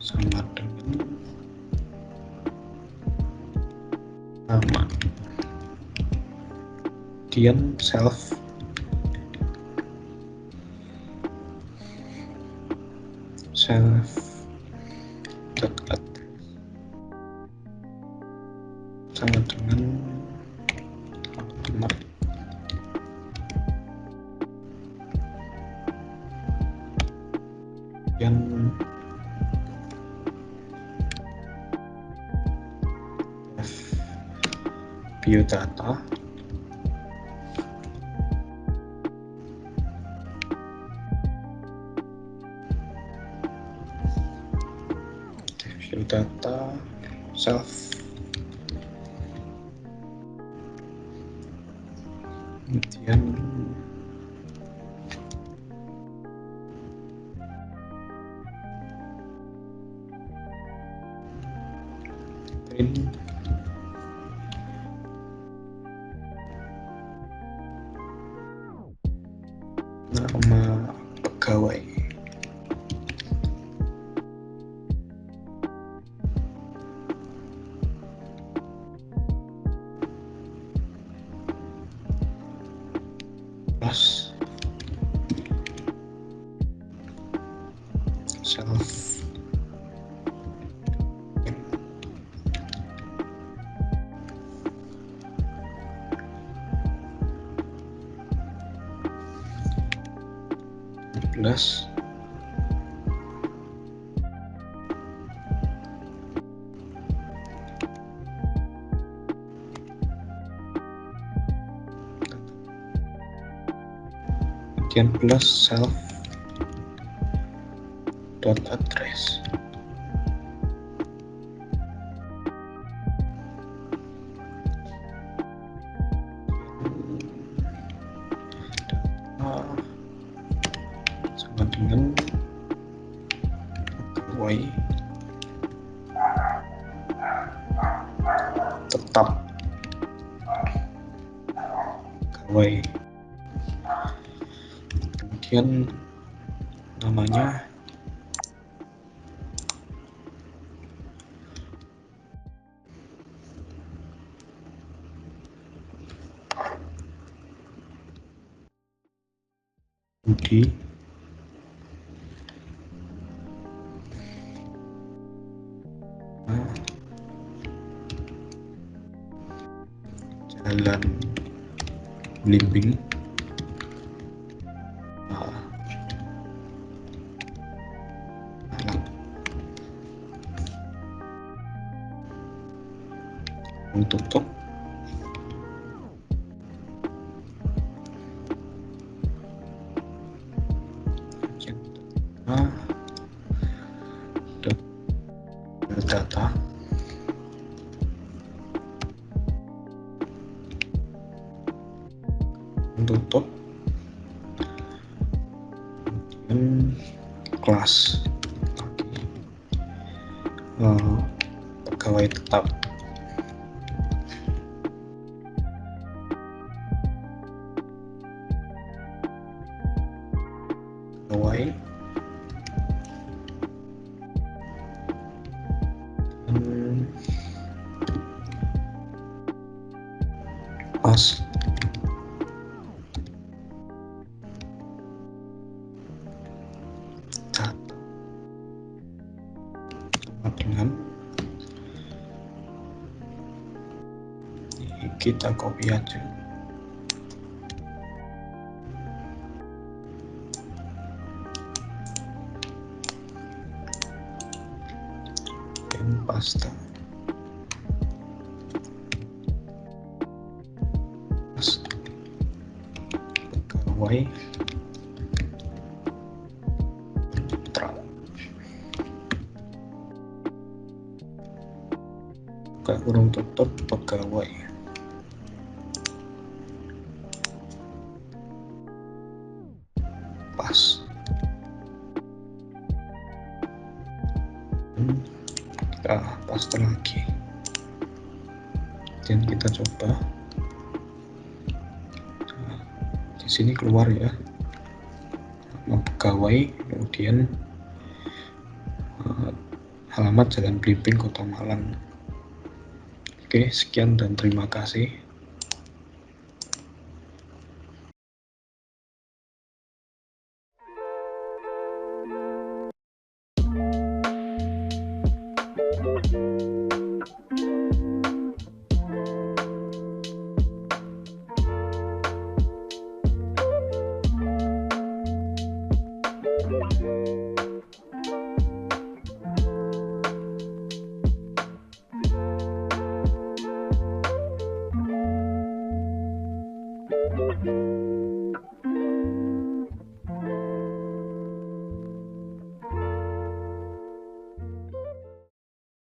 sama dengan nama, kemudian self dot address sama dengan alamat, kemudian biodata self kemudian print nama pegawai. Plus self plus kemudian plus self dot address sama dengan pegawai tetap pegawai, kemudian namanya Budi, Jalan Blimbing, Malang. Tutup data tutup, kemudian kelas lagi, pegawai tetap. Pegawai dan pas dengan kita copy aja. Dan paste. Pegawai putra. Buka kurung tutup pegawai. Pas. Kita paste lagi. Dan kita coba. Di sini keluar ya. Pegawai, kemudian alamat Jalan Blimbing, Kota Malang. Oke, sekian dan terima kasih.